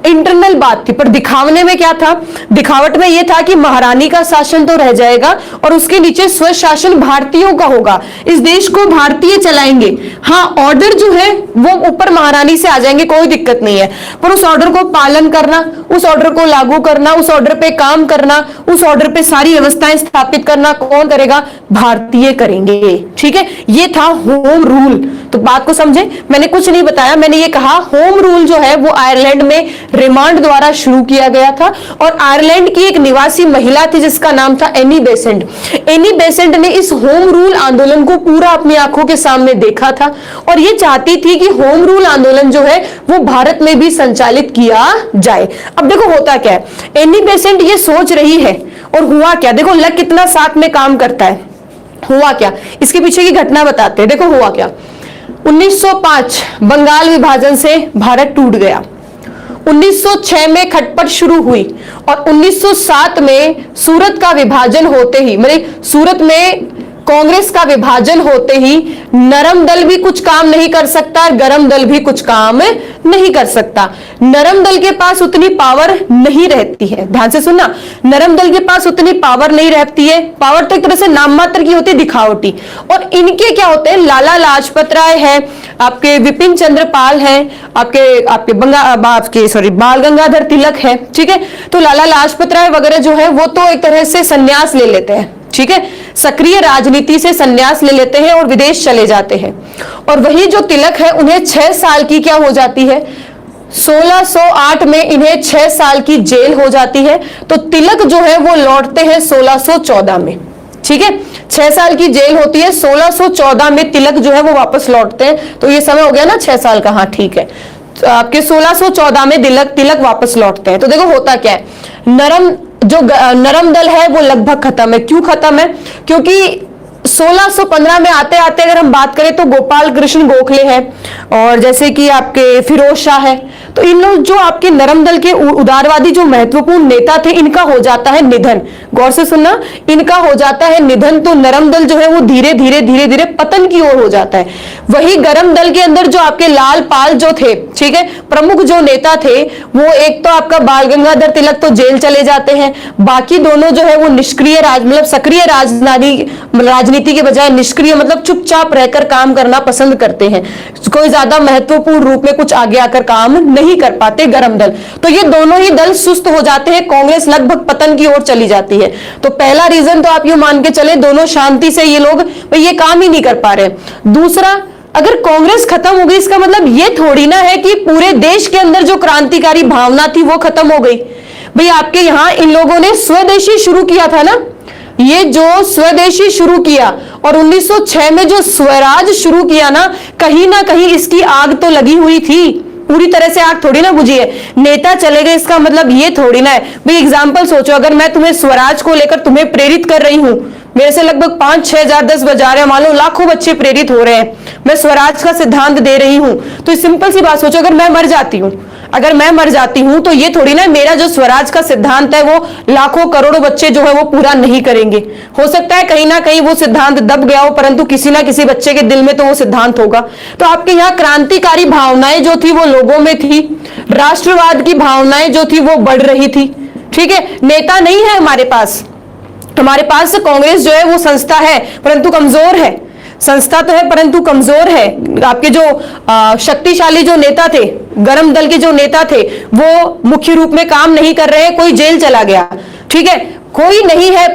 इंटरनल बात थी, पर दिखावने में क्या था, दिखावट में यह था कि महारानी का शासन तो रह जाएगा और उसके नीचे स्वशासन भारतीयों का होगा, इस देश को भारतीय चलाएंगे। हाँ, ऑर्डर जो है वो ऊपर महारानी से आ जाएंगे, कोई दिक्कत नहीं है, पर उस ऑर्डर को पालन करना, उस ऑर्डर को लागू करना, उस ऑर्डर पे काम करना, उस ऑर्डर पे सारी व्यवस्थाएं स्थापित करना कौन करेगा, भारतीय करेंगे, ठीक है। ये था होम रूल। तो बात को समझे, मैंने कुछ नहीं बताया, मैंने ये कहा होम रूल जो है वो आयरलैंड में रेमांड द्वारा शुरू किया गया था और आयरलैंड की एक निवासी महिला थी जिसका नाम था एनी बेसेंट। एनी बेसेंट ने इस होम रूल आंदोलन को पूरा अपनी आंखों के सामने देखा था और ये चाहती थी कि होम रूल आंदोलन जो है वो भारत में भी संचालित किया जाए। अब देखो होता क्या है, एनी बेसेंट ये सोच रही है और हुआ क्या, देखो लक कितना साथ में काम करता है। हुआ क्या, इसके पीछे की घटना बताते हैं। देखो हुआ क्या, 1905 बंगाल विभाजन से भारत टूट गया, 1906 में खटपट शुरू हुई और 1907 में सूरत का विभाजन होते ही, मतलब सूरत में कांग्रेस का विभाजन होते ही नरम दल भी कुछ काम नहीं कर सकता, गरम दल भी कुछ काम नहीं कर सकता। नरम दल के पास उतनी पावर नहीं रहती है, ध्यान से सुनना, नरम दल के पास उतनी पावर नहीं रहती है, पावर तो एक तरह से नाम मात्र की होती है, दिखावटी। और इनके क्या होते हैं, लाला लाजपत राय है, आपके विपिन चंद्र पाल है, आपके बाल गंगाधर तिलक है, ठीक है। तो लाला लाजपत राय वगैरह जो है वो तो एक तरह से संन्यास ले लेते हैं, ठीक है, सक्रिय राजनीति से संन्यास ले लेते हैं और विदेश चले जाते हैं। और वही जो तिलक है उन्हें 6 साल की क्या हो जाती है, 1608 में इन्हें 6 साल की जेल हो जाती है। तो तिलक जो है वो लौटते हैं 1614 में, ठीक है, 6 साल की जेल होती है, 1614 में तिलक जो है वो वापस लौटते हैं। तो ये समय हो गया ना 6 साल का, हाँ ठीक है। आपके 1614 में तिलक वापस लौटते हैं। तो देखो होता क्या है, नरम दल है वो लगभग खत्म है। क्यों खत्म है? क्योंकि 1615 में आते आते अगर हम बात करें तो गोपाल कृष्ण गोखले हैं, और जैसे कि आपके फिरोज शाह है, तो इन लोग जो आपके नरम दल के उदारवादी जो महत्वपूर्ण नेता थे, इनका हो जाता है निधन। गौर से सुनना, इनका हो जाता है निधन। तो नरम दल जो है वो धीरे धीरे पतन की ओर हो जाता है। वही गरम दल के अंदर जो आपके लाल पाल जो थे, ठीक है, प्रमुख जो नेता थे, वो एक तो आपका बाल गंगाधर तिलक तो जेल चले जाते हैं, बाकी दोनों जो है वो निष्क्रिय मतलब सक्रिय राजनीति के बजाय निष्क्रिय मतलब चुपचाप रहकर काम करना पसंद करते हैं। कोई ज्यादा महत्वपूर्ण रूप में कुछ आगे आकर काम नहीं कर पाते गरम दल। तो ये दोनों ही दल सुस्त हो जाते हैं, कांग्रेस लगभग पतन की ओर चली जाती है। तो पहला रीजन तो आप ये मान के चले, दोनों शांति से ये लोग ये काम ही नहीं कर पा रहे। दूसरा, अगर कांग्रेस खत्म हो गई, इसका मतलब ये थोड़ी ना है कि पूरे देश के अंदर जो क्रांतिकारी भावना थी वो खत्म हो गई। भाई आपके यहां इन लोगों ने स्वदेशी शुरू किया था ना, ये जो स्वदेशी शुरू किया और 1906 में जो स्वराज शुरू किया ना कहीं इसकी आग तो लगी हुई थी, पूरी तरह से आग थोड़ी ना बुझी है। नेता चले गए इसका मतलब ये थोड़ी ना है। भाई एग्जाम्पल सोचो, अगर मैं तुम्हें स्वराज को लेकर तुम्हें प्रेरित कर रही हूं, मेरे से लगभग 5-6 हजार 10 बजा रहे हैं, मान लो लाखों बच्चे प्रेरित हो रहे हैं, मैं स्वराज का सिद्धांत दे रही हूं, तो सिंपल सी बात सोचो, अगर मैं मर जाती हूं तो ये थोड़ी ना मेरा जो स्वराज का सिद्धांत है वो लाखों करोड़ों बच्चे जो है वो पूरा नहीं करेंगे। हो सकता है कहीं ना कहीं वो सिद्धांत दब गया हो, परंतु किसी ना किसी बच्चे के दिल में तो वो सिद्धांत होगा। तो आपके यहाँ क्रांतिकारी भावनाएं जो थी वो लोगों में थी, राष्ट्रवाद की भावनाएं जो थी वो बढ़ रही थी। ठीक है, नेता नहीं है हमारे पास कांग्रेस जो है वो संस्था है परंतु कमजोर है, संस्था तो है परंतु कमजोर है। आपके जो शक्तिशाली जो नेता थे, गरम दल के जो नेता थे, वो मुख्य रूप में काम नहीं कर रहे, कोई जेल चला गया। ठीक है, कोई नहीं है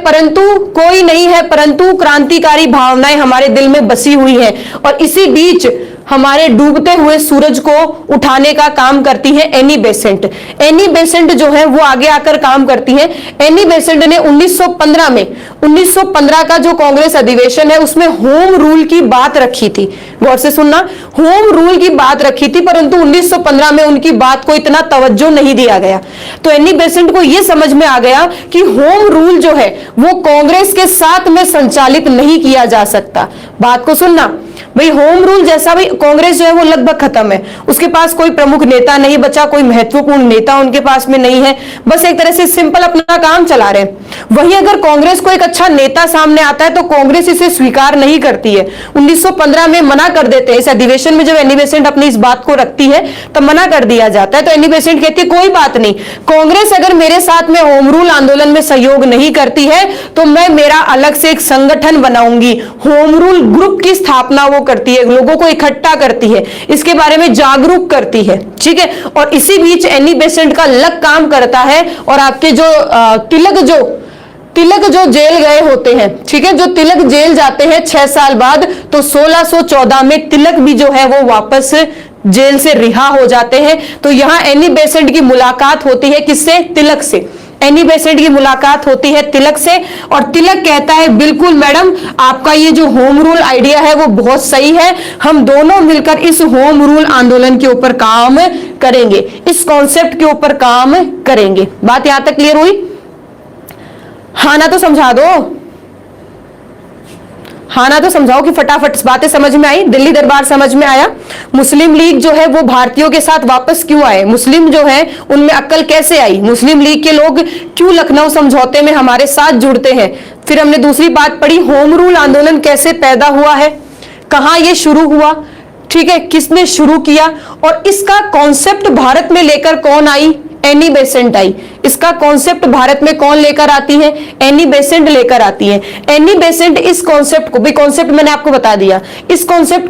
परंतु क्रांतिकारी भावनाएं हमारे दिल में बसी हुई हैं, और इसी बीच हमारे डूबते हुए सूरज को उठाने का काम करती है एनी बेसेंट। एनी बेसेंट जो है वो आगे आकर काम करती है। एनी बेसेंट ने 1915 का जो कांग्रेस अधिवेशन है उसमें होम रूल की बात रखी थी। गौर से सुनना, होम रूल की बात रखी थी, परंतु 1915 में उनकी बात को इतना तवज्जो नहीं दिया गया। तो एनी बेसेंट को यह समझ में आ गया कि होम रूल जो है वो कांग्रेस के साथ में संचालित नहीं किया जा सकता। बात को सुनना भाई, होम रूल जैसा भाई कांग्रेस जो है वो लगभग खत्म है, उसके पास कोई प्रमुख नेता नहीं बचा, कोई महत्वपूर्ण नेता उनके पास में नहीं है, बस एक तरह से सिंपल अपना काम चला रहे हैं। वहीं अगर कांग्रेस को एक अच्छा नेता सामने आता है तो कांग्रेस इसे स्वीकार नहीं करती है। 1915 में मना कर देते हैं, इस अधिवेशन में जब एनी बेसेंट अपनी इस बात को रखती है तब मना कर दिया जाता है। तो एनी बेसेंट कहती है कोई बात नहीं, कांग्रेस अगर मेरे साथ में होम रूल आंदोलन में सहयोग नहीं करती है तो मैं मेरा अलग से एक संगठन बनाऊंगी। होम रूल ग्रुप की स्थापना वो करती है, लोगों को इकट्ठा करती है, इसके बारे में जागरूक करती है। ठीक है, और इसी बीच एनी बेसेंट का लग काम करता है, और आपके जो तिलक जो जेल गए होते हैं, ठीक है, जो तिलक जेल जाते हैं 6 साल बाद, तो 1614 में तिलक भी जो है वो वापस जेल से रिहा हो जाते हैं। तो यहां एनी बेसेंट की मुलाकात होती है किससे? तिलक से। एनी बेसेंट की मुलाकात होती है तिलक से, और तिलक कहता है बिल्कुल मैडम, आपका ये जो होम रूल आइडिया है वो बहुत सही है, हम दोनों मिलकर इस होम रूल आंदोलन के ऊपर काम करेंगे, इस कॉन्सेप्ट के ऊपर काम करेंगे। बात यहां तक क्लियर हुई? हाँ ना तो समझा दो, हाँ ना तो समझाओ कि फटाफट बातें समझ में आई। दिल्ली दरबार समझ में आया। मुस्लिम लीग जो है वो भारतीयों के साथ वापस क्यों आए, मुस्लिम जो है उनमें अक्ल कैसे आई, मुस्लिम लीग के लोग क्यों लखनऊ समझौते में हमारे साथ जुड़ते हैं। फिर हमने दूसरी बात पढ़ी, होम रूल आंदोलन कैसे पैदा हुआ है, कहां ये शुरू हुआ, ठीक है, किसने शुरू किया, और इसका कॉन्सेप्ट भारत में लेकर कौन आई? एनी बेसेंट आई। इसका कॉन्सेप्ट भारत में कौन लेकर आती है? एनी बेसेंट लेकर आती है। एनी बेसेंट इस कॉन्सेप्ट को भी, कॉन्सेप्ट मैंने आपको बता दिया, इस कॉन्सेप्ट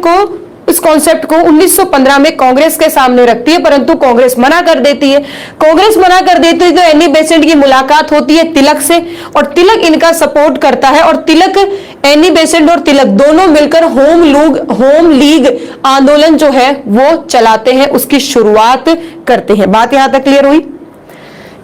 को 1915 में कांग्रेस के सामने रखती है, परंतु कांग्रेस मना कर देती है। कांग्रेस मना कर देती है तो एनी बेसेंट की मुलाकात होती है तिलक से, और तिलक इनका सपोर्ट करता है, और तिलक, एनी बेसेंट और तिलक दोनों मिलकर होम लीग आंदोलन जो है वो चलाते हैं, उसकी शुरुआत करते हैं। बात यहां तक क्लियर हुई?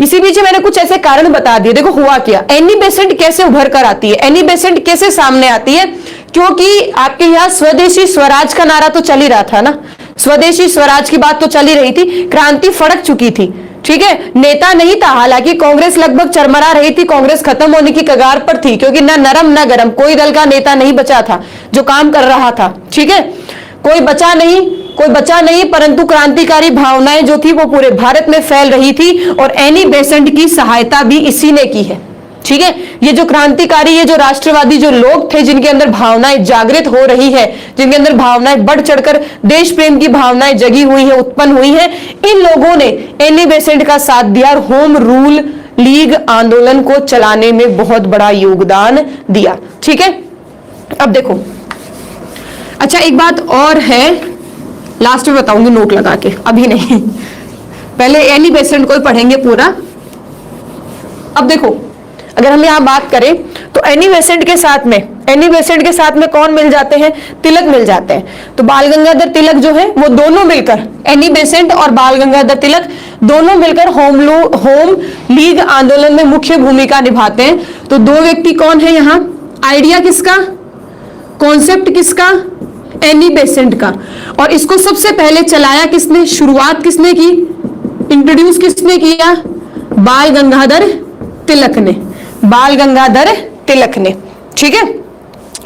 इसी बीच मैंने कुछ ऐसे कारण बता दिए। देखो हुआ क्या, एनी बेसेंट कैसे उभर कर आती है, एनी बेसेंट कैसे सामने आती है, क्योंकि आपके यहां स्वदेशी स्वराज का नारा तो चल ही रहा था ना, स्वदेशी स्वराज की बात तो चल ही रही थी, क्रांति फड़क चुकी थी, ठीक है। नेता नहीं था, हालांकि कांग्रेस लगभग चरमरा रही थी, कांग्रेस खत्म होने की कगार पर थी, क्योंकि ना नरम ना गरम कोई दल का नेता नहीं बचा था जो काम कर रहा था, ठीक है। कोई बचा नहीं, परंतु क्रांतिकारी भावनाएं जो थी वो पूरे भारत में फैल रही थी, और एनी बेसेंट की सहायता भी इसी ने की है, ठीक है। ये जो क्रांतिकारी, ये जो राष्ट्रवादी जो लोग थे जिनके अंदर भावनाएं जागृत हो रही है, जिनके अंदर भावनाएं बढ़ चढ़कर देश प्रेम की भावनाएं जगी हुई है, उत्पन्न हुई है, इन लोगों ने एनी बेसेंट का साथ दिया और होम रूल लीग आंदोलन को चलाने में बहुत बड़ा योगदान दिया, ठीक है। अब देखो, अच्छा एक बात और है, लास्ट में बताऊंगी नोट लगा के, अभी नहीं, पहले एनी बेसेंट को ही पढ़ेंगे पूरा। अब देखो, अगर हम यहां बात करें तो एनी बेसेंट के साथ में कौन मिल जाते हैं? तिलक मिल जाते हैं। तो बाल गंगाधर तिलक जो है वो दोनों मिलकर, एनी बेसेंट और बाल गंगाधर तिलक दोनों मिलकर होम लीग आंदोलन में मुख्य भूमिका निभाते हैं। तो दो व्यक्ति कौन है यहाँ? आइडिया किसका, कॉन्सेप्ट किसका? एनी बेसेंट का। और इसको सबसे पहले चलाया किसने, शुरुआत किसने की, इंट्रोड्यूस किसने किया? बाल गंगाधर तिलक ने, बाल गंगाधर तिलक ने, ठीक है,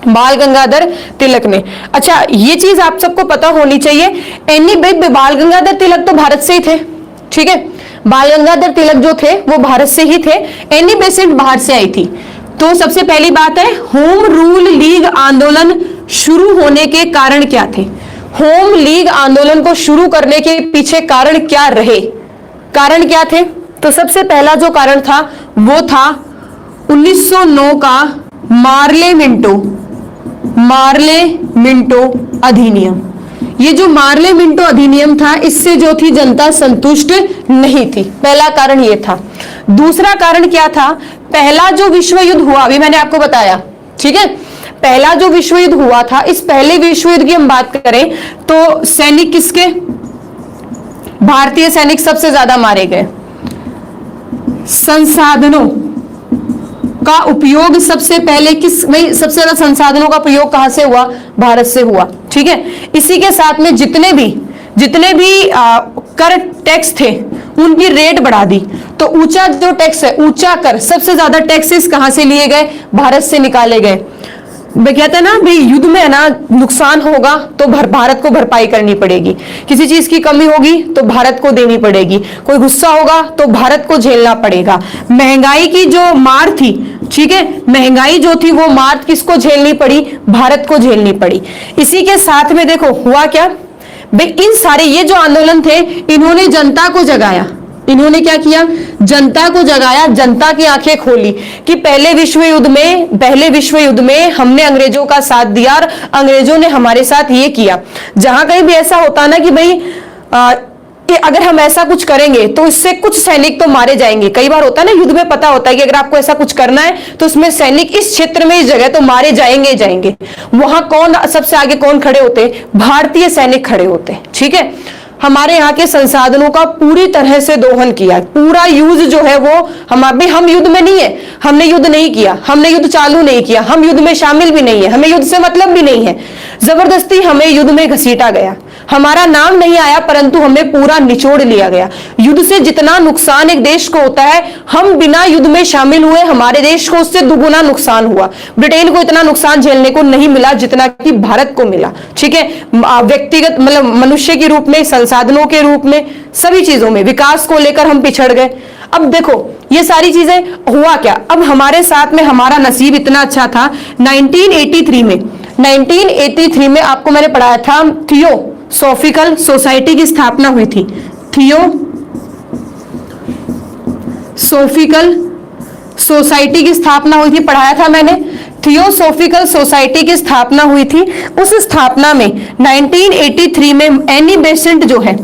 बाल गंगाधर तिलक ने। अच्छा ये चीज आप सबको पता होनी चाहिए, बाल गंगाधर तिलक तो भारत से ही थे, ठीक है, बाल गंगाधर तिलक जो थे वो भारत से ही थे, एनी बेसेंट बाहर से आई थी। तो सबसे पहली बात है, होम रूल लीग आंदोलन शुरू होने के कारण क्या थे? होम लीग आंदोलन को शुरू करने के पीछे कारण क्या रहे, कारण क्या थे? तो सबसे पहला जो कारण था वो था 1909 का मार्ले मिंटो अधिनियम। ये जो मार्ले मिंटो अधिनियम था, इससे जो थी जनता संतुष्ट नहीं थी, पहला कारण ये था। दूसरा कारण क्या था? पहला जो विश्व युद्ध हुआ, अभी मैंने आपको बताया, ठीक है, पहला जो विश्व युद्ध हुआ था, इस पहले विश्व युद्ध की हम बात करें तो सैनिक किसके, भारतीय सैनिक सबसे ज्यादा मारे गए। संसाधनों का उपयोग सबसे पहले सबसे ज्यादा संसाधनों का प्रयोग कहां से हुआ? भारत से हुआ, ठीक है। इसी के साथ में जितने भी कर टैक्स थे उनकी रेट बढ़ा दी। तो ऊंचा जो टैक्स है, ऊंचा कर, सबसे ज्यादा टैक्सेस कहां से लिए गए? भारत से निकाले गए। कहते हैं ना भाई, युद्ध में है ना नुकसान होगा तो भारत को भरपाई करनी पड़ेगी, किसी चीज की कमी होगी तो भारत को देनी पड़ेगी, कोई गुस्सा होगा तो भारत को झेलना पड़ेगा। महंगाई की जो मार थी, ठीक है, महंगाई जो थी वो मार किसको झेलनी पड़ी? भारत को झेलनी पड़ी। इसी के साथ में देखो हुआ क्या भाई, इन सारे ये जो आंदोलन थे, इन्होंने जनता को जगाया। इन्होंने क्या किया? जनता को जगाया, जनता की आंखें खोली कि पहले विश्व युद्ध में हमने अंग्रेजों का साथ दिया और अंग्रेजों ने हमारे साथ ये किया। जहां कहीं भी ऐसा होता ना कि भाई कि अगर हम ऐसा कुछ करेंगे तो इससे कुछ सैनिक तो मारे जाएंगे, कई बार होता है ना युद्ध में पता होता है कि अगर आपको ऐसा कुछ करना है तो उसमें सैनिक इस क्षेत्र में, इस जगह तो मारे जाएंगे। वहां कौन सबसे आगे कौन खड़े होते? भारतीय सैनिक खड़े होते, ठीक है। हमारे यहाँ के संसाधनों का पूरी तरह से दोहन किया, पूरा यूज जो है वो हम युद्ध में नहीं है, हमने युद्ध नहीं किया, हमने युद्ध चालू नहीं किया, हम युद्ध में शामिल भी नहीं है, हमें युद्ध से मतलब भी नहीं है। जबरदस्ती हमें युद्ध में घसीटा गया, हमारा नाम नहीं आया परंतु हमें पूरा निचोड़ लिया गया। युद्ध से जितना नुकसान एक देश को होता है, हम बिना युद्ध में शामिल हुए हमारे देश को उससे दुगुना नुकसान हुआ। ब्रिटेन को इतना नुकसान झेलने को नहीं मिला जितना कि भारत को मिला, ठीक है। व्यक्तिगत मतलब मनुष्य के रूप में, संसाधनों के रूप में, सभी चीजों में विकास को लेकर हम पिछड़ गए। अब देखो ये सारी चीजें हुआ क्या? अब हमारे साथ में हमारा नसीब इतना अच्छा था, 1983 में आपको मैंने पढ़ाया था, थियोसॉफिकल सोसाइटी की स्थापना हुई थी। थियोसॉफिकल सोसाइटी की स्थापना हुई थी, पढ़ाया था मैंने। थियोसॉफिकल सोसाइटी की स्थापना हुई थी। उस स्थापना में 1983 में एनी बेसेंट जो है,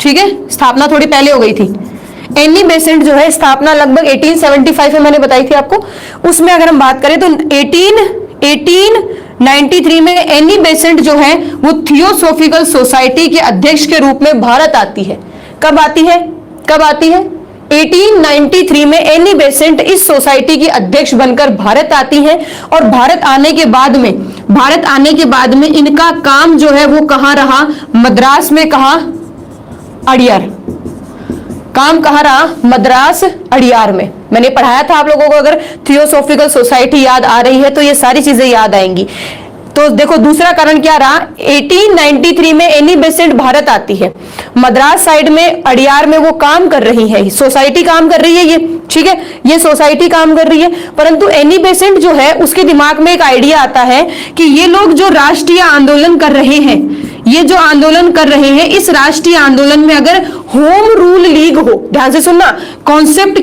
ठीक है, स्थापना थोड़ी पहले हो गई थी। एनी बेसेंट जो है स्थापना लगभग 1875 में मैंने बताई थी आपको। उसमें अगर हम बात करें तो 1893 में एनी बेसेंट जो है वो थियोसॉफिकल सोसाइटी के अध्यक्ष के रूप में भारत आती है। कब आती है? 1893 में एनी बेसेंट इस सोसाइटी की अध्यक्ष बनकर भारत आती हैं और भारत आने के बाद में इनका काम जो है वो कहां रहा, मद्रास में, कहा, अड़ियार। काम कहां रहा, मद्रास, अड़ियार में। मैंने पढ़ाया था आप लोगों को, अगर थियोसॉफिकल सोसाइटी याद आ रही है तो ये सारी चीजें याद आएंगी। तो देखो दूसरा कारण क्या रहा, 1893 में एनी बेसेंट भारत आती है, मद्रास साइड में, अड़ियार में वो काम कर रही है, सोसाइटी काम कर रही है ये, ठीक है, ये सोसाइटी काम कर रही है। परंतु एनी बेसेंट जो है उसके दिमाग में एक आइडिया आता है कि ये लोग जो राष्ट्रीय आंदोलन कर रहे हैं, ये जो आंदोलन कर रहे हैं, इस राष्ट्रीय आंदोलन में अगर होम रूल लीग हो, ध्यान से सुनना, कॉन्सेप्ट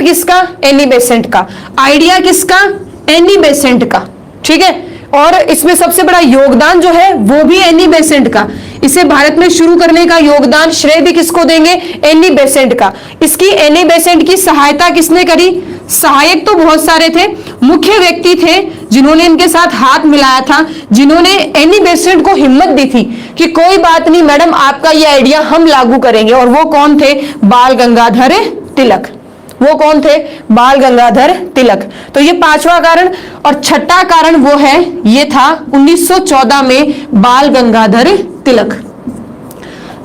किसका, एनी बेसेंट का, आइडिया किसका, एनी बेसेंट का, ठीक है, और इसमें सबसे बड़ा योगदान जो है वो भी एनी बेसेंट का। इसे भारत में शुरू करने का योगदान, श्रेय भी किसको देंगे, एनी बेसेंट का। इसकी एनी बेसेंट की सहायता किसने करी, सहायक तो बहुत सारे थे, मुख्य व्यक्ति थे जिन्होंने इनके साथ हाथ मिलाया था, जिन्होंने एनी बेसेंट को हिम्मत दी थी कि कोई बात नहीं मैडम, आपका ये आइडिया हम लागू करेंगे। और वो कौन थे, बाल गंगाधर तिलक। वो कौन थे, बाल गंगाधर तिलक। तो ये पांचवा कारण। और छठा कारण वो है, ये था 1914 में बाल गंगाधर तिलक।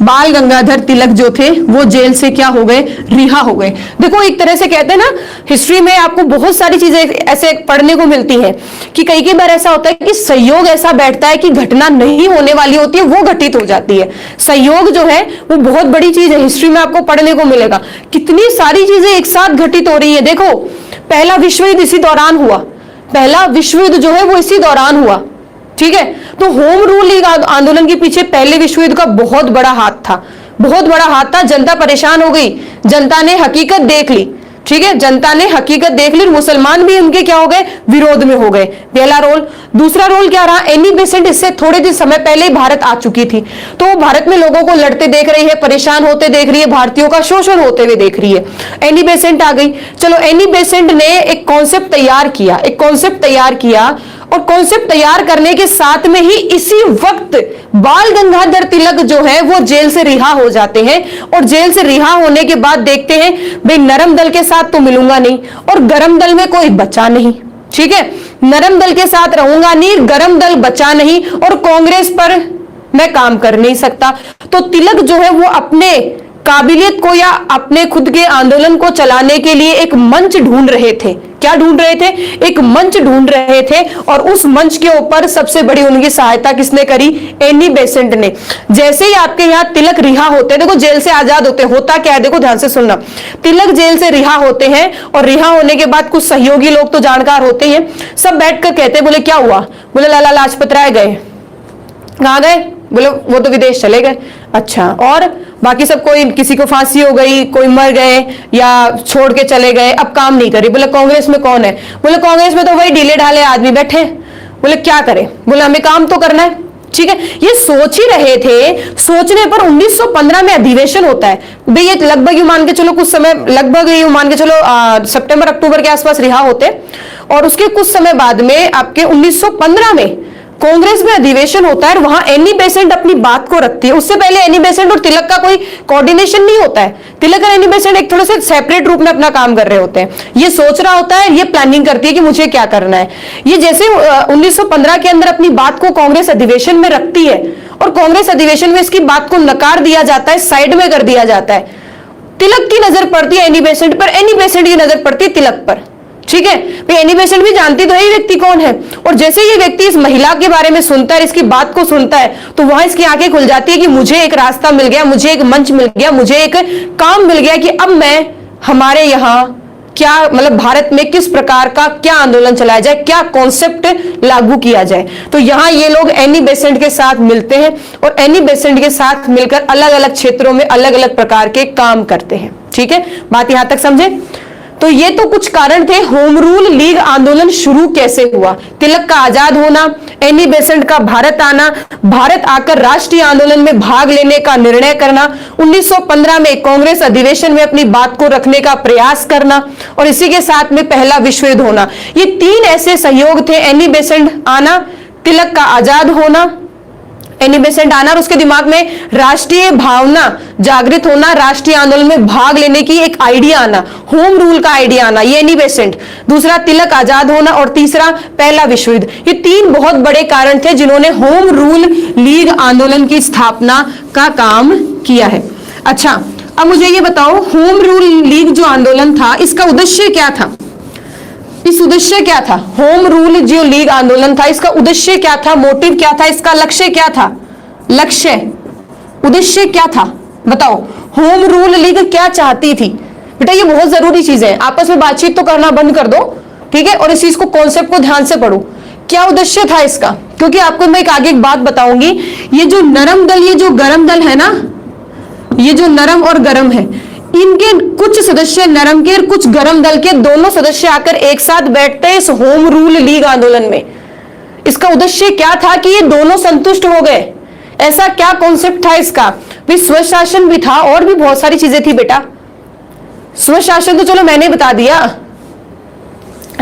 बाल गंगाधर तिलक जो थे वो जेल से क्या हो गए, रिहा हो गए। देखो एक तरह से कहते हैं ना, हिस्ट्री में आपको बहुत सारी चीजें ऐसे पढ़ने को मिलती हैं कि कई बार ऐसा होता है कि संयोग ऐसा बैठता है कि घटना नहीं होने वाली होती है वो घटित हो जाती है। संयोग जो है वो बहुत बड़ी चीज है, हिस्ट्री में आपको पढ़ने को मिलेगा, कितनी सारी चीजें एक साथ घटित हो रही है। देखो पहला विश्व युद्ध इसी दौरान हुआ, पहला विश्व युद्ध जो है वो इसी दौरान हुआ, ठीक है। तो होम रूल लीग आंदोलन के पीछे पहले विश्व युद्ध का बहुत बड़ा हाथ था, बहुत बड़ा हाथ था। जनता परेशान हो गई, जनता ने हकीकत देख ली, ठीक है, जनता ने हकीकत देख ली, मुसलमान भी उनके क्या हो गए, विरोध में हो गए। पहला रोल। दूसरा रोल क्या रहा, एनी बेसेंट इससे थोड़े दिन समय पहले ही भारत आ चुकी थी, तो वो भारत में लोगों को लड़ते देख रही है, परेशान होते देख रही है, भारतीयों का शोषण होते हुए देख रही है। एनी बेसेंट आ गई। चलो एनी बेसेंट ने एक कॉन्सेप्ट तैयार किया, और कॉन्सेप्ट तैयार करने के साथ में ही इसी वक्त बाल गंगाधर तिलक जो है वो जेल से रिहा हो जाते हैं। और जेल से रिहा होने के बाद देखते हैं भाई नरम दल के साथ तो मिलूंगा नहीं और गरम दल में कोई बचा नहीं, ठीक है, नरम दल के साथ रहूंगा नहीं, गरम दल बचा नहीं, और कांग्रेस पर मैं काम कर नहीं सकता। तो तिलक जो है वो अपने काबिलियत को या अपने खुद के आंदोलन को चलाने के लिए एक मंच ढूंढ रहे थे। क्या ढूंढ रहे थे, एक मंच ढूंढ रहे थे। और उस मंच के ऊपर सबसे बड़ी उनकी सहायता किसने करी, एनी बेसेंट ने। जैसे ही आपके यहाँ तिलक रिहा होते हैं, देखो जेल से आजाद होते, होता क्या है, देखो ध्यान से सुनना, तिलक जेल से रिहा होते हैं और रिहा होने के बाद कुछ सहयोगी लोग तो जानकार होते हैं, सब बैठकर कहते, बोले क्या हुआ, बोले लाला लाजपत राय गए, कहाँ गए, बोले वो तो विदेश चले गए। अच्छा, और बाकी सब, कोई किसी को फांसी हो गई, कोई मर गए या छोड़ के चले गए, अब काम नहीं करी। बोले कांग्रेस में कौन है, बोले कांग्रेस में तो वही ढीले ढाले आदमी बैठे। बोले क्या करें, बोले हमें काम तो करना है, ठीक है। ये सोच ही रहे थे, सोचने पर 1915 में अधिवेशन होता है। भाई ये लगभग मान के चलो कुछ समय, लगभग ये मान के चलो सितंबर अक्टूबर के आसपास रिहा होते, और उसके कुछ समय बाद में आपके 1915 में कांग्रेस में अधिवेशन होता है, वहां एनी बेसेंट अपनी बात को रखती है। उससे पहले एनी बेसेंट और तिलक का कोई कोऑर्डिनेशन नहीं होता है। तिलक और एनी बेसेंट एक थोड़े से सेपरेट रूप में अपना काम कर रहे होते हैं। ये सोच रहा होता है, ये प्लानिंग करती है कि मुझे क्या करना है। ये जैसे 1915 के अंदर अपनी बात को कांग्रेस अधिवेशन में रखती है, और कांग्रेस अधिवेशन में इसकी बात को नकार दिया जाता है, साइड में कर दिया जाता है। तिलक की नजर पड़ती है एनी बेसेंट पर, एनी बेसेंट की नजर पड़ती है तिलक पर, ठीक है। एनी बेसेंट भी जानती तो है ये व्यक्ति कौन है, और जैसे ये व्यक्ति इस महिला के बारे में सुनता है, इसकी बात को सुनता है, तो वहां इसकी आंखें खुल जाती है कि मुझे एक रास्ता मिल गया, मुझे एक मंच मिल गया, मुझे एक काम मिल गया कि अब मैं हमारे यहाँ क्या, मतलब भारत में किस प्रकार का क्या आंदोलन चलाया जाए, क्या कॉन्सेप्ट लागू किया जाए। तो यहाँ ये लोग एनी बेसेंट के साथ मिलते हैं, और एनी बेसेंट के साथ मिलकर अलग अलग क्षेत्रों में अलग अलग प्रकार के काम करते हैं, ठीक है। बात यहां तक समझे। तो ये तो कुछ कारण थे, होम रूल लीग आंदोलन शुरू कैसे हुआ, तिलक का आजाद होना, एनी बेसेंट का भारत आना, भारत आकर राष्ट्रीय आंदोलन में भाग लेने का निर्णय करना, 1915 में कांग्रेस अधिवेशन में अपनी बात को रखने का प्रयास करना, और इसी के साथ में पहला विश्व युद्ध होना। ये तीन ऐसे सहयोग थे, एनी बेसेंट आना, तिलक का आजाद होना, एनी बेसेंट आना, और उसके दिमाग में राष्ट्रीय भावना जागृत होना, राष्ट्रीय आंदोलन में भाग लेने की एक आइडिया आना, होम रूल का आइडिया आना, ये एनी बेसेंट। दूसरा तिलक आजाद होना, और तीसरा पहला विश्व युद्ध। ये तीन बहुत बड़े कारण थे जिन्होंने होम रूल लीग आंदोलन की स्थापना का काम किया है। अच्छा, अब मुझे ये बताओ, होम रूल लीग जो आंदोलन था इसका उद्देश्य क्या था? इस उद्देश्य क्या था? होम रूल जो लीग आंदोलन था इसका उद्देश्य क्या था? मोटिव क्या था? इसका लक्ष्य क्या था? लक्ष्य, उद्देश्य क्या था? बताओ, होम रूल लीग क्या चाहती थी? बेटा ये बहुत जरूरी चीज है, आपस में बातचीत तो करना बंद कर दो, ठीक है, और इस चीज को, कॉन्सेप्ट को ध्यान से पढ़ो। क्या उद्देश्य था इसका? क्योंकि आपको मैं एक बात बताऊंगी, ये जो नरम दल, ये जो गरम दल है ना, ये जो नरम और गरम है, इनके कुछ सदस्य नरम के और कुछ गरम दल के दोनों सदस्य आकर एक साथ बैठते हैं इस होम रूल लीग आंदोलन में। इसका उद्देश्य क्या था कि ये दोनों संतुष्ट हो गए। ऐसा क्या कॉन्सेप्ट था इसका? भी स्वशासन भी था और भी बहुत सारी चीजें थी बेटा। स्वशासन तो चलो मैंने बता दिया।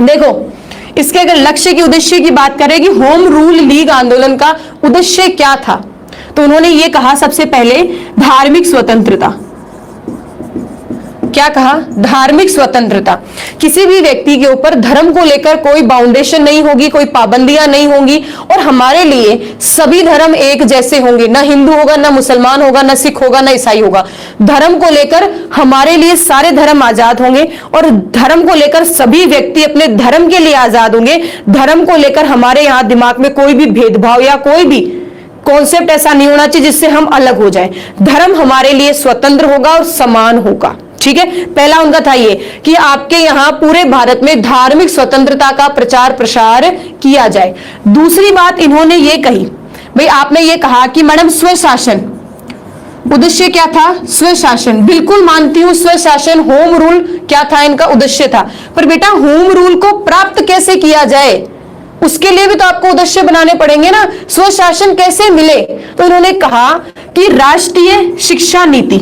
देखो, इसके अगर लक्ष्य की, उद्देश्य की बात करें कि होम रूल लीग आंदोलन का उद्देश्य क्या था, तो उन्होंने ये कहा सबसे पहले धार्मिक स्वतंत्रता। क्या कहा? धार्मिक स्वतंत्रता। किसी भी व्यक्ति के ऊपर धर्म को लेकर कोई बाउंडेशन नहीं होगी, कोई पाबंदियां नहीं होंगी, और हमारे लिए सभी धर्म एक जैसे होंगे। ना हिंदू होगा, ना मुसलमान होगा, ना सिख होगा, ना ईसाई होगा। धर्म को लेकर हमारे लिए सारे धर्म आजाद होंगे, और धर्म को लेकर सभी व्यक्ति अपने धर्म के लिए आजाद होंगे। धर्म को लेकर हमारे यहाँ दिमाग में कोई भी भेदभाव या कोई भी कॉन्सेप्ट ऐसा नहीं होना चाहिए जिससे हम अलग हो जाएं। धर्म हमारे लिए स्वतंत्र होगा और समान होगा, ठीक है। पहला उनका था ये कि आपके यहां पूरे भारत में धार्मिक स्वतंत्रता का प्रचार प्रसार किया जाए। दूसरी बात इन्होंने ये कही, भाई आपने ये कहा कि मैडम स्वशासन, उद्देश्य क्या था? स्वशासन। बिल्कुल मानती हूं, स्वशासन, होम रूल क्या था? इनका उद्देश्य था। पर बेटा होम रूल को प्राप्त कैसे किया जाए, उसके लिए भी तो आपको उद्देश्य बनाने पड़ेंगे ना। स्वशासन कैसे मिले? तो इन्होंने कहा कि राष्ट्रीय शिक्षा नीति।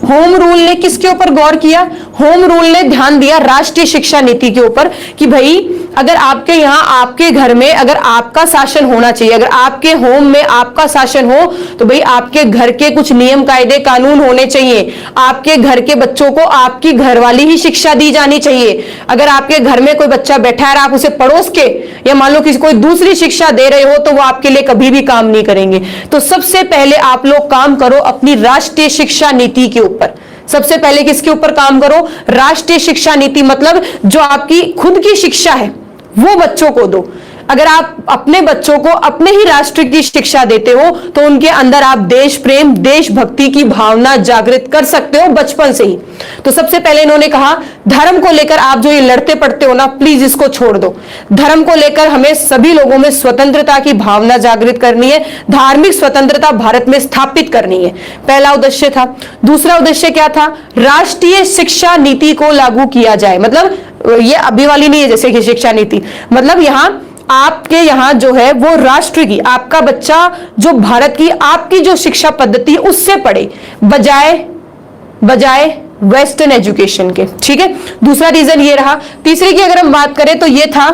होम रूल ने किसके ऊपर गौर किया? होम रूल ने ध्यान दिया राष्ट्रीय शिक्षा नीति के ऊपर कि भाई अगर आपके यहाँ, आपके घर में अगर आपका शासन होना चाहिए, अगर आपके होम में आपका शासन हो, तो भाई आपके घर के कुछ नियम कायदे कानून होने चाहिए। आपके घर के बच्चों को आपकी घरवाली ही शिक्षा दी जानी चाहिए। अगर आपके घर में कोई बच्चा बैठा है, आप उसे पड़ोस के या मान लो किसी कोई दूसरी शिक्षा दे रहे हो, तो वो आपके लिए कभी भी काम नहीं करेंगे। तो सबसे पहले आप लोग काम करो अपनी राष्ट्रीय शिक्षा नीति के ऊपर। सबसे पहले किसके ऊपर काम करो? राष्ट्रीय शिक्षा नीति। मतलब जो आपकी खुद की शिक्षा है वो बच्चों को दो। अगर आप अपने बच्चों को अपने ही राष्ट्र की शिक्षा देते हो तो उनके अंदर आप देश प्रेम, देशभक्ति की भावना जागृत कर सकते हो बचपन से ही। तो सबसे पहले इन्होंने कहा धर्म को लेकर आप जो ये लड़ते पड़ते हो ना, प्लीज इसको छोड़ दो। धर्म को लेकर हमें सभी लोगों में स्वतंत्रता की भावना जागृत करनी है, धार्मिक स्वतंत्रता भारत में स्थापित करनी है। पहला उद्देश्य था। दूसरा उद्देश्य क्या था? राष्ट्रीय शिक्षा नीति को लागू किया जाए। मतलब ये अभी वाली नहीं है जैसे कि शिक्षा नीति, मतलब यहां आपके यहां जो है वो राष्ट्र की, आपका बच्चा जो भारत की आपकी जो शिक्षा पद्धति है उससे पढ़े, बजाय वेस्टर्न एजुकेशन के, ठीक है। दूसरा रीजन ये रहा। तीसरे की अगर हम बात करें तो ये था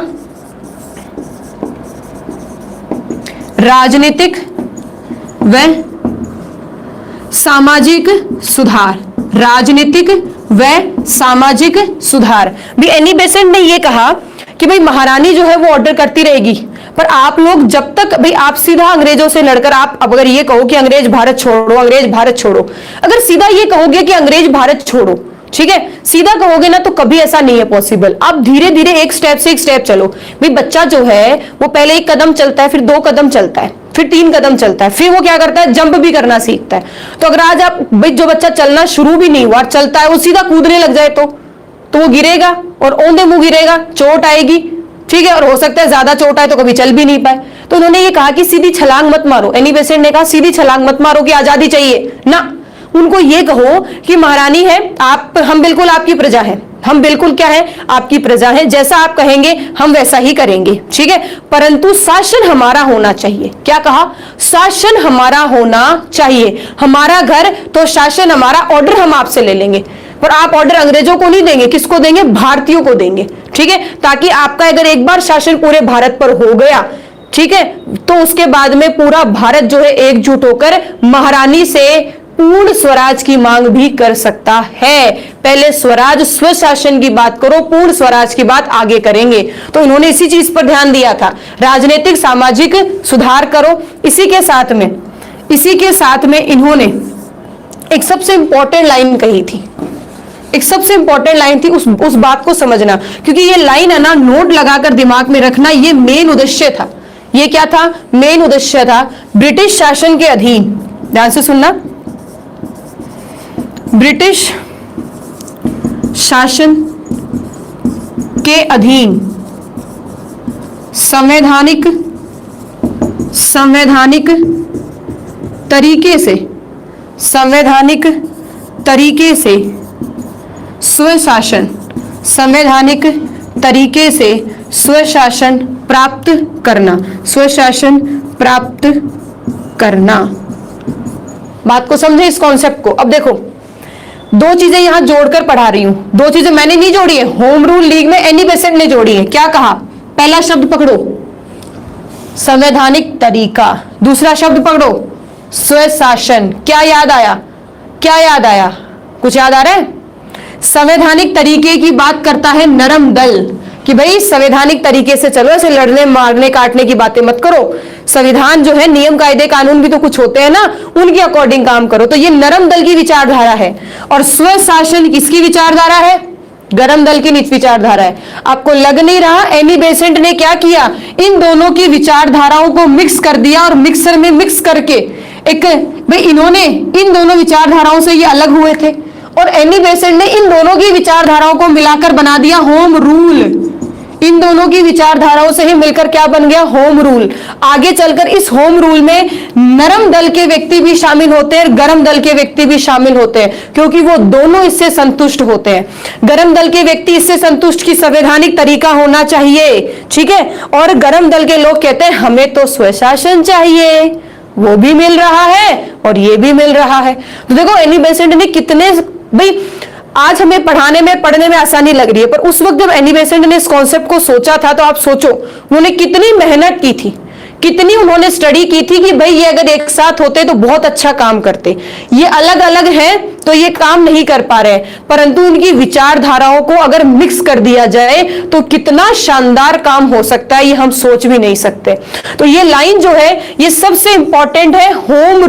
राजनीतिक व सामाजिक सुधार। राजनीतिक व सामाजिक सुधार भी एनी बेसेंट ने ये कहा कि भाई महारानी जो है वो ऑर्डर करती रहेगी, पर आप लोग जब तक भाई आप सीधा अंग्रेजों से लड़कर आप अगर ये कहो कि अंग्रेज भारत छोड़ो, अंग्रेज भारत छोड़ो, अगर सीधा ये कहोगे कि अंग्रेज भारत छोड़ो, ठीक है, सीधा कहोगे ना, तो कभी ऐसा नहीं है पॉसिबल। आप धीरे धीरे एक स्टेप से एक स्टेप चलो। भाई बच्चा जो है वो पहले 1 कदम चलता है, फिर 2 कदम चलता है, फिर 3 कदम चलता है, फिर वो क्या करता है, जंप भी करना सीखता है। तो अगर आज आप भाई जो बच्चा चलना शुरू भी नहीं हुआ, चलता है, वो सीधा कूदने लग जाए तो वो गिरेगा और औंधे मुंह गिरेगा, चोट आएगी, ठीक है, और हो सकता है ज्यादा चोट आए तो कभी चल भी नहीं पाए। तो उन्होंने ये कहा कि सीधी छलांग मत मारो। एनी बेसेंट ने कहा सीधी छलांग मत मारो कि आजादी चाहिए ना, उनको ये कहो कि महारानी है आप, हम बिल्कुल आपकी प्रजा है, हम बिल्कुल क्या है, आपकी प्रजा है, जैसा आप कहेंगे हम वैसा ही करेंगे, ठीक है, परंतु शासन हमारा होना चाहिए। क्या कहा? शासन हमारा होना चाहिए। हमारा घर तो शासन हमारा, ऑर्डर हम आपसे ले लेंगे, पर आप ऑर्डर अंग्रेजों को नहीं देंगे, किसको देंगे? भारतीयों को देंगे, ठीक है, ताकि आपका अगर एक बार शासन पूरे भारत पर हो गया, ठीक है, तो उसके बाद में पूरा भारत जो है एकजुट होकर महारानी से पूर्ण स्वराज की मांग भी कर सकता है। पहले स्वराज स्वशासन की बात करो, पूर्ण स्वराज की बात आगे करेंगे। तो इन्होंने इसी चीज पर ध्यान दिया था, राजनीतिक सामाजिक सुधार करो। इसी के साथ में इन्होंने एक सबसे इंपॉर्टेंट लाइन कही थी, एक सबसे इंपॉर्टेंट लाइन थी, उस बात को समझना, क्योंकि ये लाइन है ना, नोट लगाकर दिमाग में रखना, ये मेन उद्देश्य था। ये क्या था? मेन उद्देश्य था ब्रिटिश शासन के अधीन, ध्यान से सुनना, ब्रिटिश शासन के अधीन संवैधानिक तरीके से स्वशासन, संवैधानिक तरीके से स्वशासन प्राप्त करना। बात को समझे इस कॉन्सेप्ट को। अब देखो, दो चीजें यहां जोड़कर पढ़ा रही हूं, दो चीजें मैंने नहीं जोड़ी है, होम रूल लीग में एनी बेसेंट ने जोड़ी है। क्या कहा? पहला शब्द पकड़ो संवैधानिक तरीका, दूसरा शब्द पकड़ो स्वशासन। क्या याद आया? कुछ याद आ रहा है? संवैधानिक तरीके की बात करता है नरम दल कि भाई संवैधानिक तरीके से चलो, ऐसे लड़ने मारने काटने की बातें मत करो। संविधान जो है, नियम कायदे कानून भी तो कुछ होते हैं ना, उनके अकॉर्डिंग काम करो। तो ये नरम दल की विचारधारा है। और स्वशासन किसकी विचारधारा है? गरम दल की विचारधारा है। आपको लग नहीं रहा एनी बेसेंट ने क्या किया? इन दोनों की विचारधाराओं को मिक्स कर दिया, और मिक्सर में मिक्स करके एक भाई इन्होंने इन दोनों विचारधाराओं से ये अलग हुए थे, और एनी बेसेंट ने इन दोनों की विचारधाराओं को मिलाकर बना दिया होम रूल। इन दोनों की विचारधाराओं से ही मिलकर क्या बन गया? Home rule. आगे चलकर इस होम रूल में नरम दल के व्यक्ति भी शामिल होते हैं, गरम दल के व्यक्ति भी शामिल होते हैं, क्योंकि वो दोनों इससे संतुष्ट होते हैं। गरम दल के व्यक्ति इससे संतुष्ट कि संवैधानिक तरीका होना चाहिए, ठीक है, और गरम दल के लोग कहते हैं हमें तो स्वशासन चाहिए, वो भी मिल रहा है और ये भी मिल रहा है। तो देखो एनी बेसेंट ने कितने, भाई आज हमें पढ़ने में आसानी लग रही है, पर उस वक्त जब एनी बेसेंट ने इस कॉन्सेप्ट को सोचा था, तो आप सोचो उन्होंने कितनी मेहनत की थी, कितनी उन्होंने स्टडी की थी कि भाई ये अगर एक साथ होते तो बहुत अच्छा काम करते। ये अलग अलग हैं तो ये काम नहीं कर पा रहे, परंतु उनकी विचारधाराओं को अगर मिक्स कर दिया जाए तो कितना शानदार काम हो सकता है, ये हम सोच भी नहीं सकते। तो ये लाइन जो है ये सबसे इंपॉर्टेंट है होम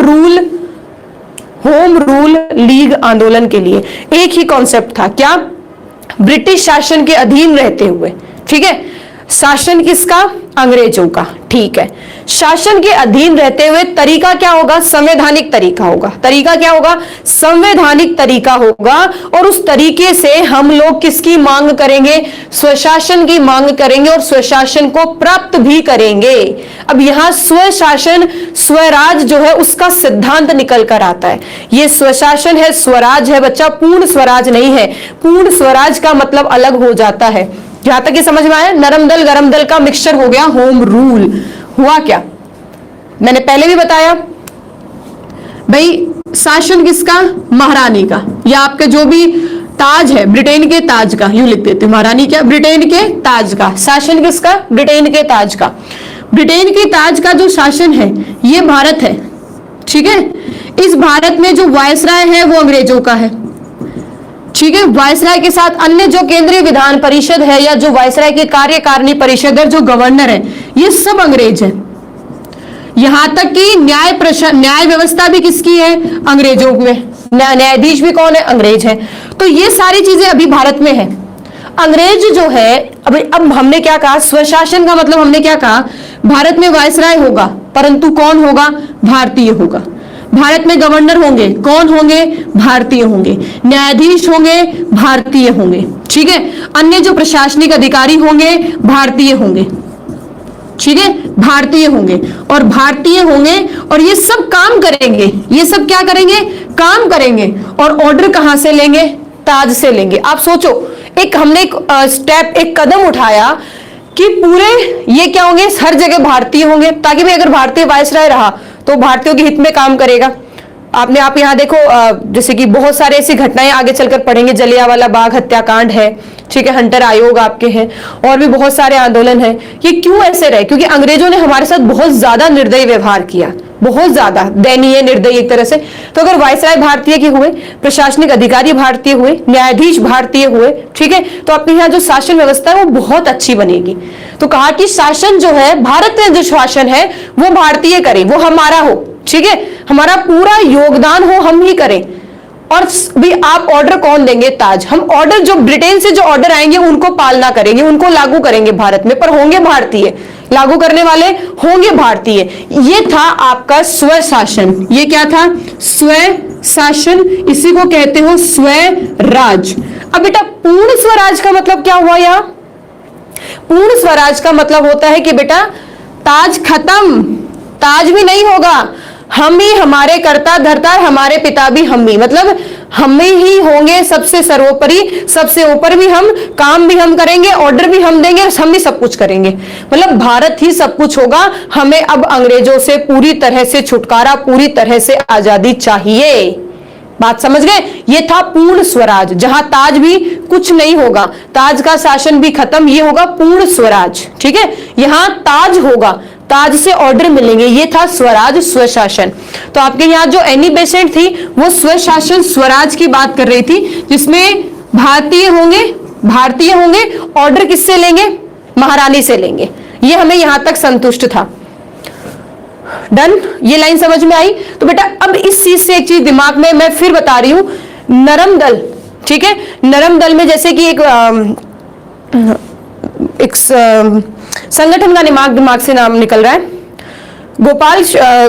रूल लीग आंदोलन के लिए। एक ही कॉन्सेप्ट था, क्या? ब्रिटिश शासन के अधीन रहते हुए, ठीक है, शासन किसका? अंग्रेजों का, ठीक है। शासन के अधीन रहते हुए तरीका क्या होगा? संवैधानिक तरीका होगा। तरीका क्या होगा? संवैधानिक तरीका होगा। और उस तरीके से हम लोग किसकी मांग करेंगे? स्वशासन की मांग करेंगे, और स्वशासन को प्राप्त भी करेंगे। अब यहां स्वशासन, स्वराज जो है उसका सिद्धांत निकल कर आता है। ये स्वशासन है, स्वराज है बच्चा, पूर्ण स्वराज नहीं है। पूर्ण स्वराज का मतलब अलग हो जाता है। जहां तक ये समझ में आया, नरम दल गरम दल का मिक्सचर हो गया होम रूल। हुआ क्या? मैंने पहले भी बताया भाई, शासन किसका? महारानी का, या आपके जो भी ताज है ब्रिटेन के ताज का, यूं लिख देते, महारानी क्या? ब्रिटेन के ताज का। शासन किसका? ब्रिटेन के ताज का। ब्रिटेन के ताज का जो शासन है ये भारत है, ठीक है। इस भारत में जो वायसराय है वो अंग्रेजों का है, ठीक है। वायसराय के साथ अन्य जो केंद्रीय विधान परिषद है, या जो वायसराय की कार्यकारिणी परिषद है, जो गवर्नर है, ये सब अंग्रेज है। यहां तक कि न्याय व्यवस्था भी किसकी है? अंग्रेजों में। न्यायाधीश भी कौन है? अंग्रेज है। तो ये सारी चीजें अभी भारत में है। अंग्रेज जो है, अब हमने क्या कहा? स्वशासन का मतलब हमने क्या कहा? भारत में वायसराय होगा, परंतु कौन होगा? भारतीय होगा। भारत में गवर्नर होंगे, कौन होंगे? भारतीय होंगे। न्यायाधीश होंगे, भारतीय होंगे, ठीक है। अन्य जो प्रशासनिक अधिकारी होंगे, भारतीय होंगे, ठीक है, भारतीय होंगे। और भारतीय होंगे और ये सब काम करेंगे। ये सब क्या करेंगे? काम करेंगे। और ऑर्डर कहां से लेंगे? ताज से लेंगे। आप सोचो, हमने एक कदम उठाया कि पूरे ये क्या होंगे? हर जगह भारतीय होंगे, ताकि भाई अगर भारतीय वायसराय रहा तो भारतीयों के हित में काम करेगा। आप यहाँ देखो, जैसे कि बहुत सारे ऐसी घटनाएं आगे चलकर पढ़ेंगे, जलियांवाला बाग हत्याकांड है, ठीक है, हंटर आयोग आपके हैं, और भी बहुत सारे आंदोलन हैं। ये क्यों ऐसे रहे? क्योंकि अंग्रेजों ने हमारे साथ बहुत ज्यादा निर्दयी व्यवहार किया, बहुत ज्यादा दयनीय, निर्दयी एक तरह से। तो अगर वायसराय भारतीय के हुए, प्रशासनिक अधिकारी भारतीय हुए, न्यायाधीश भारतीय हुए, ठीक है, तो आपके यहाँ जो शासन व्यवस्था है वो बहुत अच्छी बनेगी। तो कहा कि शासन जो है, भारत में जो शासन है वो भारतीय करे, वो हमारा हो, ठीक है, हमारा पूरा योगदान हो, हम ही करें। और भी आप ऑर्डर कौन देंगे? ताज। हम ऑर्डर जो ब्रिटेन से जो ऑर्डर आएंगे उनको पालना करेंगे, उनको लागू करेंगे भारत में, पर होंगे भारतीय, लागू करने वाले होंगे भारतीय। ये था आपका स्वशासन। ये क्या था? स्वशासन। इसी को कहते हो स्वराज। अब बेटा पूर्ण स्वराज का मतलब क्या हुआ? यहाँ पूर्ण स्वराज का मतलब होता है कि बेटा ताज खत्म, ताज भी नहीं होगा, हम ही हमारे कर्ता धर्ता, हमारे पिता भी हम ही, मतलब हम ही होंगे सबसे सर्वोपरि, सबसे ऊपर भी हम, काम भी हम करेंगे, ऑर्डर भी हम देंगे, हम ही सब कुछ करेंगे, मतलब भारत ही सब कुछ होगा। हमें अब अंग्रेजों से पूरी तरह से छुटकारा, पूरी तरह से आजादी चाहिए। बात समझ गए? ये था पूर्ण स्वराज, जहां ताज भी कुछ नहीं होगा, ताज का शासन भी खत्म, ये होगा पूर्ण स्वराज, ठीक है। यहां ताज होगा, ताज से ऑर्डर मिलेंगे, ये था स्वराज, स्वशासन। तो आपके यहाँ जो एनी बेसेंट थी वो स्वशासन स्वराज की बात कर रही थी, जिसमें भारतीय होंगे, ऑर्डर किससे लेंगे? महारानी से लेंगे। ये हमें यहां तक संतुष्ट था। डन? ये लाइन समझ में आई? तो बेटा अब इस चीज से एक चीज दिमाग में मैं फिर बता रही हूं, नरम दल, ठीक है, नरम दल में जैसे कि एक संगठन का दिमाग से नाम निकल रहा है, गोपाल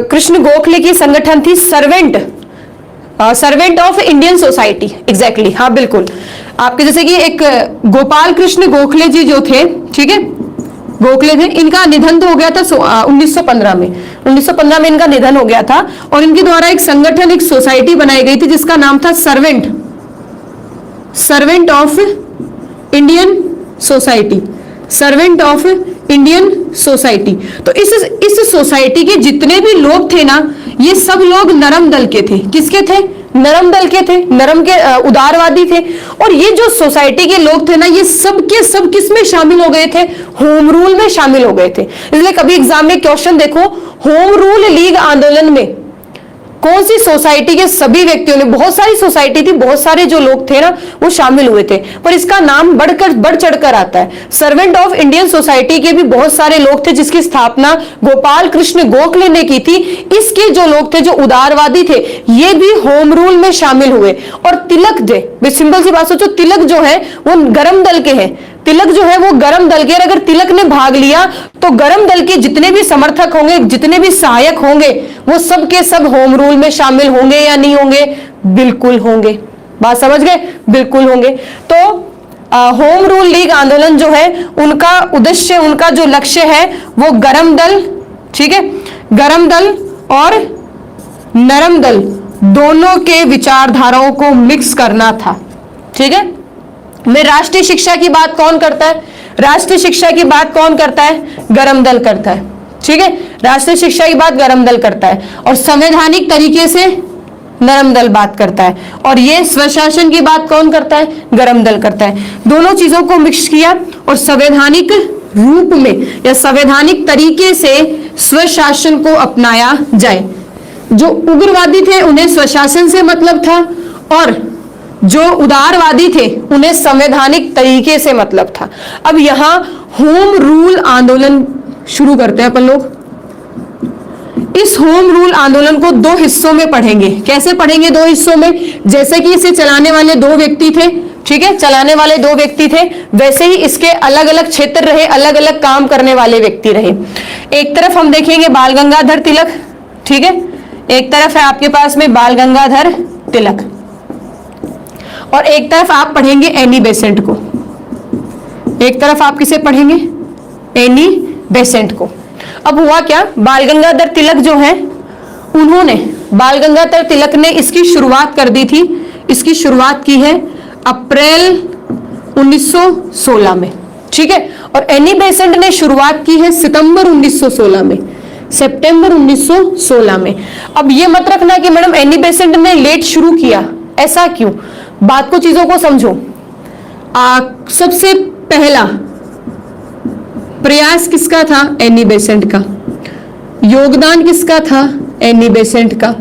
कृष्ण गोखले की संगठन थी servant of Indian society. Exactly, हाँ बिल्कुल, आपके जैसे कि एक गोपाल कृष्ण गोखले जी जो थे, ठीक है, गोखले थे, इनका निधन तो हो गया था 1915 में, 1915 में इनका निधन हो गया था, और इनके द्वारा एक संगठन, एक सोसाइटी बनाई गई थी जिसका नाम था servant of Indian society, servant of Indian society. तो इस सोसाइटी के जितने भी लोग थे ना, ये सब लोग नरम दल के थे। किसके थे? नरम दल के थे, नरम के उदारवादी थे। और ये जो सोसाइटी के लोग थे ना, ये सब के सब किस में शामिल हो गए थे? होम रूल में शामिल हो गए थे। इसलिए कभी एग्जाम में क्वेश्चन देखो, होम रूल लीग आंदोलन में कौन सी सोसाइटी के सभी व्यक्तियों ने, बहुत सारी सोसाइटी थी, बहुत सारे जो लोग थे ना वो शामिल हुए थे, पर इसका नाम बढ़ चढ़कर आता है। सर्वेंट ऑफ इंडियन सोसाइटी के भी बहुत सारे लोग थे जिसकी स्थापना गोपाल कृष्ण गोखले ने की थी। इसके जो लोग थे, जो उदारवादी थे, ये भी होम रूल में शामिल हुए। और तिलक जो, सिंपल सी बात सोचो, तिलक जो है वो गरम दल के हैं, तिलक जो है वो गरम दल के, अगर तिलक ने भाग लिया तो गरम दल के जितने भी समर्थक होंगे, जितने भी सहायक होंगे, वो सब के सब होम रूल में शामिल होंगे या नहीं होंगे? बिल्कुल होंगे। बात समझ गए? बिल्कुल होंगे। तो होम रूल लीग आंदोलन जो है, उनका उद्देश्य, उनका जो लक्ष्य है वो गरम दल, ठीक है, गरम दल और नरम दल दोनों के विचारधाराओं को मिक्स करना था, ठीक है। में राष्ट्रीय शिक्षा की बात कौन करता है? राष्ट्रीय शिक्षा की बात कौन करता है? गरम दल करता है, ठीक है, राष्ट्रीय शिक्षा की बात गरम दल करता है। और संवैधानिक तरीके से नरम दल बात करता है। और ये स्वशासन की बात कौन करता है? गरम दल करता है। दोनों चीजों को मिक्स किया और संवैधानिक रूप में या संवैधानिक तरीके से स्वशासन को अपनाया जाए। जो उग्रवादी थे उन्हें स्वशासन से मतलब था, और जो उदारवादी थे उन्हें संवैधानिक तरीके से मतलब था। अब यहां होम रूल आंदोलन शुरू करते हैं अपन लोग। इस होम रूल आंदोलन को दो हिस्सों में पढ़ेंगे। कैसे पढ़ेंगे? दो हिस्सों में। जैसे कि इसे चलाने वाले दो व्यक्ति थे, ठीक है, चलाने वाले दो व्यक्ति थे, वैसे ही इसके अलग अलग क्षेत्र रहे, अलग अलग काम करने वाले व्यक्ति रहे। एक तरफ हम देखेंगे बाल गंगाधर तिलक, ठीक है, एक तरफ है आपके पास में बाल गंगाधर तिलक, और एक तरफ आप पढ़ेंगे एनी बेसेंट को। एक तरफ आप किसे पढ़ेंगे? एनी बेसेंट को। अब हुआ क्या, बाल गंगाधर तिलक जो है, उन्होंने, बाल गंगाधर तिलक ने इसकी शुरुआत कर दी थी। इसकी शुरुआत की है अप्रैल 1916 में, ठीक है, और एनी बेसेंट ने शुरुआत की है सितंबर 1916 में। सितंबर 1916 में। अब ये मत रखना कि मैडम एनी बेसेंट ने लेट शुरू किया, ऐसा क्यों, बात को, चीजों को समझो। सबसे पहला प्रयास किसका था, एनी बेसेंट का। योगदान किसका था, एनी बेसेंट का।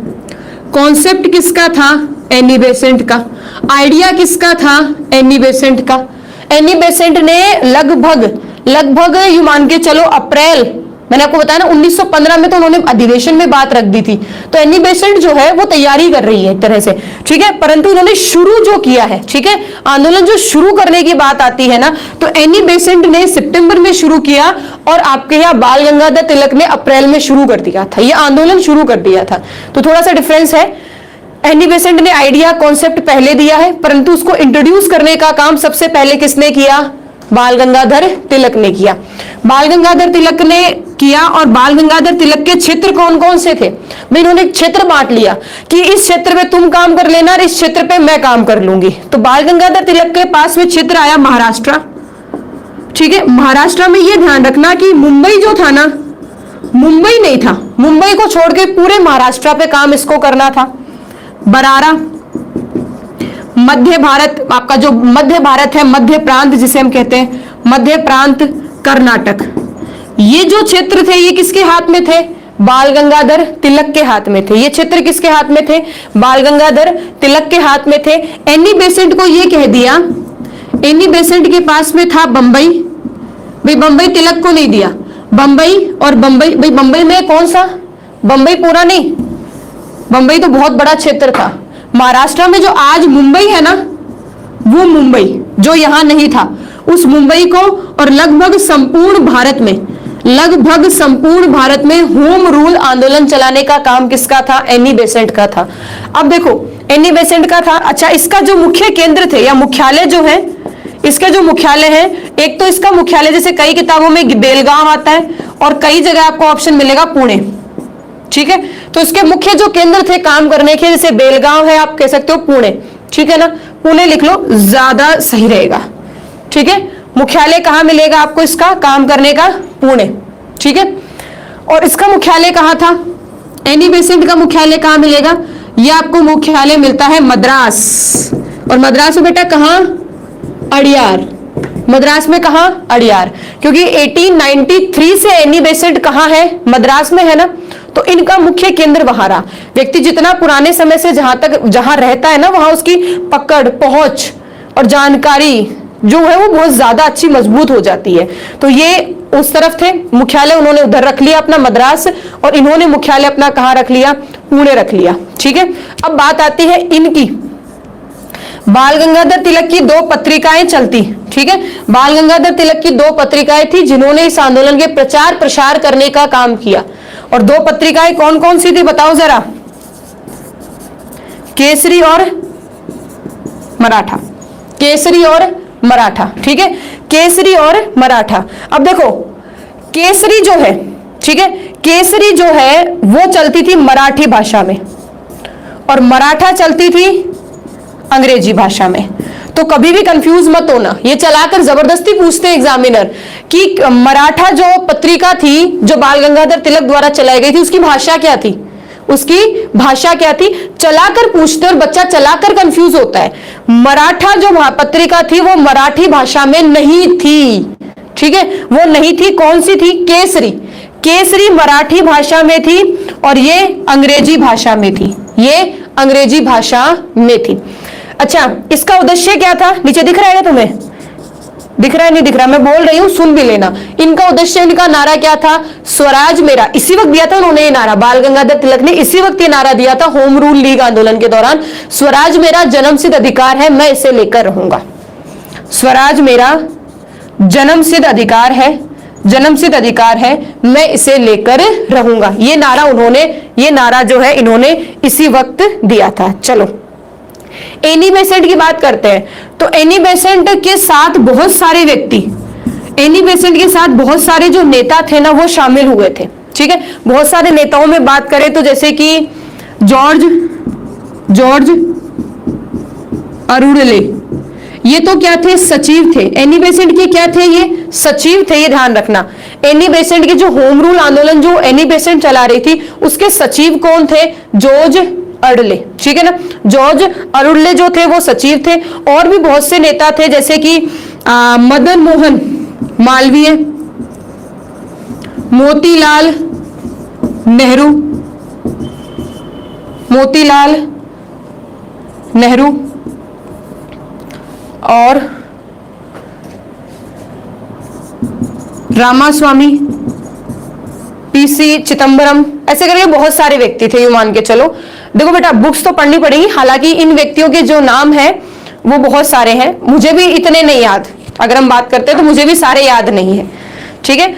कॉन्सेप्ट किसका था, एनी बेसेंट का। आइडिया किसका था, एनी बेसेंट का। एनी बेसेंट ने लगभग यू मान के चलो अप्रैल, मैंने आपको बताया ना 1915 में तो उन्होंने अधिवेशन में बात रख दी थी, तो एनी बेसेंट जो है वो तैयारी कर रही है एक तरह से, ठीक है। परंतु उन्होंने शुरू जो किया है, ठीक है, आंदोलन जो शुरू करने की बात आती है ना, तो एनी बेसेंट ने सितंबर में शुरू किया और आपके यहाँ बाल गंगाधर तिलक ने अप्रैल में शुरू कर दिया था, ये आंदोलन शुरू कर दिया था। तो थोड़ा सा डिफरेंस है। एनी बेसेंट ने आइडिया कॉन्सेप्ट पहले दिया है, परंतु उसको इंट्रोड्यूस करने का काम सबसे पहले किसने किया, बाल गंगाधर तिलक ने किया। बाल गंगाधर तिलक ने किया और बाल गंगाधर तिलक के क्षेत्र कौन कौन से थे, मैं इन्होंने क्षेत्र बांट लिया कि इस क्षेत्र पे तुम काम कर लेना और इस क्षेत्र पे मैं काम कर लूंगी। तो बाल गंगाधर तिलक के पास में क्षेत्र आया महाराष्ट्र, ठीक है। महाराष्ट्र में ये ध्यान रखना कि मुंबई जो था ना, मुंबई नहीं था, मुंबई को छोड़ के पूरे महाराष्ट्र पे काम इसको करना था। बरारा, मध्य भारत, आपका जो मध्य भारत है, मध्य प्रांत जिसे हम कहते हैं, मध्य प्रांत, कर्नाटक, ये जो क्षेत्र थे ये किसके हाथ में थे, बाल गंगाधर तिलक के हाथ में थे। ये क्षेत्र किसके हाथ में थे, बाल गंगाधर तिलक के हाथ में थे। एनी बेसेंट को ये कह दिया, एनी बेसेंट के पास में था बंबई, भाई बंबई तिलक को नहीं दिया, बंबई और बंबई, भाई बंबई में कौन सा, बंबई पूरा नहीं, बंबई तो बहुत बड़ा क्षेत्र था। महाराष्ट्र में जो आज मुंबई है ना, वो मुंबई जो यहां नहीं था, उस मुंबई को, और लगभग संपूर्ण भारत में होम रूल आंदोलन चलाने का काम किसका था, एनी बेसेंट का था। अब देखो एनी बेसेंट का था। अच्छा, इसका जो मुख्य केंद्र थे या मुख्यालय जो है, इसके जो मुख्यालय है, एक तो इसका मुख्यालय जैसे कई किताबों में बेलगांव आता है और कई जगह आपको ऑप्शन मिलेगा पुणे, ठीक है। तो इसके मुख्य जो केंद्र थे काम करने के, जैसे बेलगांव है, आप कह सकते हो पुणे, ठीक है ना, पुणे लिख लो, ज्यादा सही रहेगा, ठीक है। मुख्यालय कहां मिलेगा आपको इसका काम करने का, पुणे, ठीक है। और इसका मुख्यालय कहां था, एनी बेसेंट का मुख्यालय कहां मिलेगा, यह आपको मुख्यालय मिलता है मद्रास, और मद्रास में बेटा कहां, अड़ियार, मद्रास में कहां, अड़ियार, क्योंकि 1893 से एनी बेसेंट कहां है, मद्रास में है ना, तो इनका मुख्य केंद्र वहां रहा। व्यक्ति जितना पुराने समय से जहां रहता है ना, वहां उसकी पकड़, पहुंच और जानकारी जो है वो बहुत ज्यादा अच्छी, मजबूत हो जाती है। तो ये उस तरफ थे, मुख्यालय उन्होंने उधर रख लिया अपना मद्रास, और इन्होंने मुख्यालय अपना कहां रख लिया, पुणे रख लिया, ठीक है। अब बात आती है इनकी, बाल गंगाधर तिलक की 2 पत्रिकाएं चलती, ठीक है। बाल गंगाधर तिलक की 2 पत्रिकाएं थी जिन्होंने इस आंदोलन के प्रचार प्रसार करने का काम किया, और 2 पत्रिकाएं कौन कौन सी थी बताओ जरा, केसरी और मराठा, केसरी और मराठा, ठीक है, केसरी और मराठा। अब देखो केसरी जो है, ठीक है, केसरी जो है वो चलती थी मराठी भाषा में और मराठा चलती थी अंग्रेजी भाषा में। तो कभी भी कंफ्यूज मत होना, ये चलाकर जबरदस्ती पूछते हैं एग्जामिनर कि मराठा जो पत्रिका थी जो बाल गंगाधर तिलक द्वारा चलाई गई थी, उसकी भाषा क्या थी, उसकी भाषा क्या थी, चलाकर पूछते और बच्चा चलाकर कंफ्यूज होता है। मराठा जो पत्रिका थी वो मराठी भाषा में नहीं थी, ठीक है, वो नहीं थी। कौन सी थी, केसरी, केसरी मराठी भाषा में थी और ये अंग्रेजी भाषा में थी, ये अंग्रेजी भाषा में थी। अच्छा, इसका उद्देश्य क्या था, नीचे दिख रहा है तुम्हें, दिख रहा है नहीं दिख रहा, मैं बोल रही हूं सुन भी लेना। इनका उद्देश्य, इनका नारा क्या था, स्वराज मेरा, इसी वक्त दिया था उन्होंने ये नारा, बाल गंगाधर तिलक ने इसी वक्त ये नारा दिया था होम रूल लीग आंदोलन के दौरान, स्वराज मेरा जन्मसिद्ध अधिकार है, मैं इसे लेकर रहूंगा। स्वराज मेरा जन्मसिद्ध अधिकार है, जन्मसिद्ध अधिकार है, मैं इसे लेकर रहूंगा। ये नारा उन्होंने, ये नारा जो है इन्होंने इसी वक्त दिया था। चलो एनी बेसेंट की बात करते हैं। तो एनी बेसेंट के साथ बहुत सारे व्यक्ति, एनी बेसेंट के साथ बहुत सारे जो नेता थे ना वो शामिल हुए थे, ठीक है। बहुत सारे नेताओं में बात करें तो जैसे कि जॉर्ज अरुणले, ये तो क्या थे, सचिव थे। एनी बेसेंट के क्या थे, ये सचिव थे, ये ध्यान रखना। एनी बेसेंट की जो होम रूल आंदोलन जो एनी बेसेंट चला रही थी, उसके सचिव कौन थे, जॉर्ज अर्डले, ठीक है ना। जॉर्ज अर्डले जो थे वो सचिव थे। और भी बहुत से नेता थे, जैसे कि मदन मोहन मालवीय, मोतीलाल नेहरू, मोतीलाल नेहरू और रामास्वामी, पीसी चिदम्बरम, ऐसे करके बहुत सारे व्यक्ति थे, ये मान के चलो। देखो बेटा, बुक्स तो पढ़नी पड़ेगी, हालांकि इन व्यक्तियों के जो नाम है वो बहुत सारे हैं, मुझे भी इतने नहीं याद। अगर हम बात करते हैं तो मुझे भी सारे याद नहीं है, ठीक है।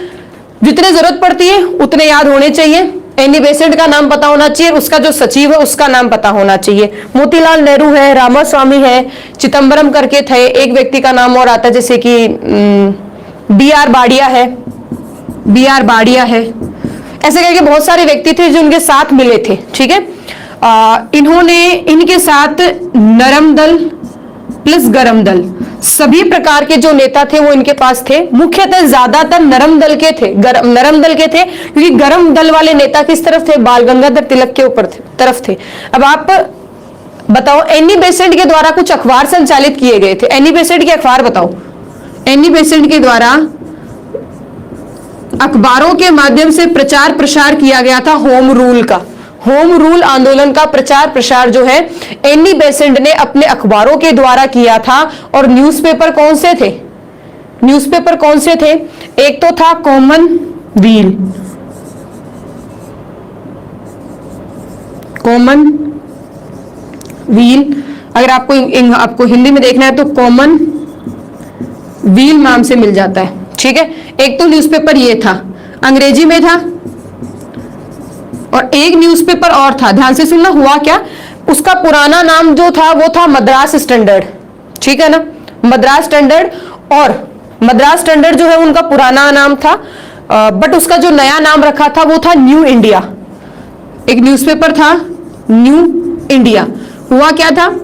जितने जरूरत पड़ती है उतने याद होने चाहिए। एनी बेसेंट का नाम पता होना चाहिए, उसका जो सचिव है उसका नाम पता होना चाहिए। मोतीलाल नेहरू है, रामास्वामी है, चिदम्बरम करके थे, एक व्यक्ति का नाम और आता है जैसे कि बी.आर. बाडिया है, बी.आर. बाडिया है, ऐसे करके बहुत सारे व्यक्ति थे जो उनके साथ मिले थे, ठीक है। इन्होंने इनके साथ नरम दल प्लस गरम दल, सभी प्रकार के जो नेता थे वो इनके पास थे। मुख्यतः ज्यादातर नरम दल के थे, नरम दल के थे, क्योंकि गरम दल वाले नेता किस तरफ थे, बाल गंगाधर तिलक के ऊपर तरफ थे। अब आप बताओ, एनी बेसेंट के द्वारा कुछ अखबार संचालित किए गए थे, एनी बेसेंट के अखबार बताओ। एनी बेसेंट के द्वारा अखबारों के माध्यम से प्रचार प्रसार किया गया था होम रूल का। होम रूल आंदोलन का प्रचार प्रसार जो है एनी बेसेंट ने अपने अखबारों के द्वारा किया था। और न्यूज़पेपर कौन से थे, न्यूज़पेपर कौन से थे, एक तो था कॉमन व्हील, कॉमन व्हील, अगर आपको हिंदी में देखना है तो कॉमन व्हील नाम से मिल जाता है, ठीक है। एक तो न्यूज़पेपर ये था, अंग्रेजी में था, और एक न्यूज़पेपर और था, ध्यान से सुनना। हुआ क्या, उसका पुराना नाम जो था वो था मद्रास स्टैंडर्ड, ठीक है ना, मद्रास स्टैंडर्ड। और मद्रास स्टैंडर्ड जो है उनका पुराना नाम था, बट उसका जो नया नाम रखा था वो था न्यू इंडिया। एक न्यूज़पेपर था न्यू इंडिया। हुआ क्या था,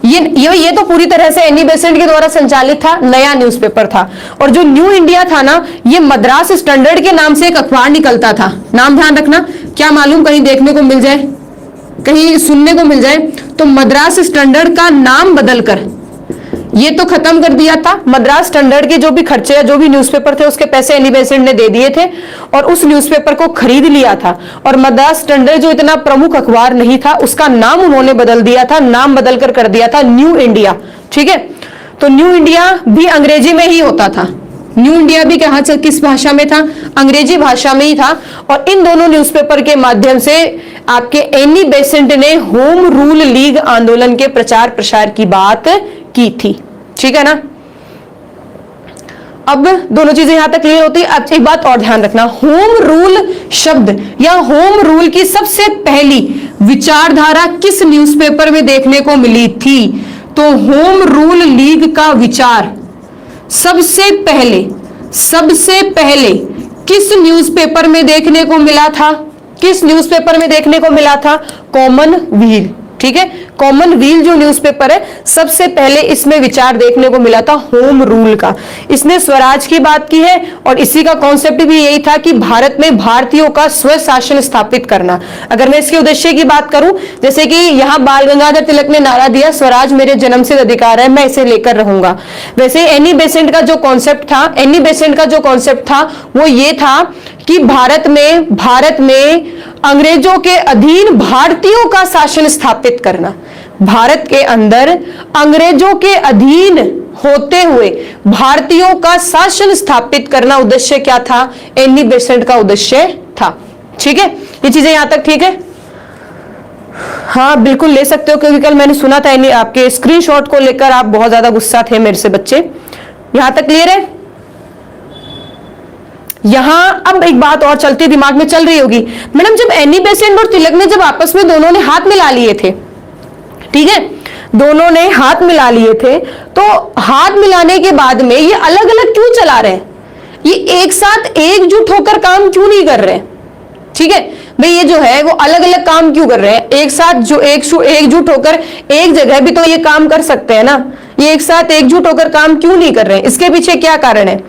ये तो पूरी तरह से एनी बेसेंट के द्वारा संचालित था, नया न्यूज़पेपर था। और जो न्यू इंडिया था ना, ये मद्रास स्टैंडर्ड के नाम से एक अखबार निकलता था। नाम ध्यान रखना, क्या मालूम कहीं देखने को मिल जाए, कहीं सुनने को मिल जाए। तो मद्रास स्टैंडर्ड का नाम बदलकर ये तो खत्म कर दिया था। मद्रास स्टैंडर्ड के जो भी खर्चे, जो भी न्यूज़पेपर थे उसके पैसे एनी बेसेंट ने दे दिए थे और उस न्यूज़पेपर को खरीद लिया था। और मद्रास स्टैंडर्ड जो इतना प्रमुख अखबार नहीं था, उसका नाम उन्होंने बदल दिया था, नाम बदलकर कर दिया था न्यू इंडिया, ठीक है। तो न्यू इंडिया भी अंग्रेजी में ही होता था। न्यू इंडिया भी कहाँ से, किस भाषा में था, अंग्रेजी भाषा में ही था। और इन दोनों न्यूज़पेपर के माध्यम से आपके एनी बेसेंट ने होम रूल लीग आंदोलन के प्रचार प्रसार की बात की थी, ठीक है ना। अब दोनों चीजें यहां तक क्लियर होती है। अब एक बात और ध्यान रखना, होम रूल शब्द या होम रूल की सबसे पहली विचारधारा किस न्यूज़पेपर में देखने को मिली थी, तो होम रूल लीग का विचार सबसे पहले किस न्यूज़पेपर में देखने को मिला था, किस न्यूज़पेपर में देखने को मिला था, कॉमन व्हील, ठीक है। कॉमन व्हील जो न्यूज़पेपर है, सबसे पहले इसमें विचार देखने को मिला था होम रूल का। इसने स्वराज की बात की है और इसी का कॉन्सेप्ट भी यही था कि भारत में भारतीयों का स्वशासन स्थापित करना। अगर मैं इसके उद्देश्य की बात करूं, जैसे कि यहां बाल गंगाधर तिलक ने नारा दिया, स्वराज मेरे जन्मसिद्ध अधिकार है, मैं इसे लेकर रहूंगा। वैसे एनी बेसेंट का जो कॉन्सेप्ट था, वो ये था कि भारत में अंग्रेजों के अधीन भारतीयों का शासन स्थापित करना। भारत के अंदर अंग्रेजों के अधीन होते हुए भारतीयों का शासन स्थापित करना उद्देश्य क्या था, एनी बेसेंट का उद्देश्य था, ठीक है। ये चीजें यहां तक ठीक है, हाँ बिल्कुल ले सकते हो, क्योंकि कल मैंने सुना था आपके स्क्रीनशॉट को लेकर आप बहुत ज्यादा गुस्सा थे मेरे से बच्चे। यहां तक क्लियर है। यहां अब एक बात और चलती दिमाग में चल रही होगी, मैडम जब एनी बेसेंट और तिलक ने जब आपस में दोनों ने हाथ मिला लिए थे, ठीक है, दोनों ने हाथ मिला लिए थे, तो हाथ मिलाने के बाद में ये अलग अलग क्यों चला रहे हैं, ये एक साथ एकजुट होकर काम क्यों नहीं कर रहे हैं, ठीक है भाई। ये जो है वो अलग अलग काम क्यों कर रहे हैं, एक साथ जो एकजुट होकर एक जगह भी तो ये काम कर सकते हैं ना। ये एक साथ एकजुट होकर काम क्यों नहीं कर रहे हैं? इसके पीछे क्या कारण है?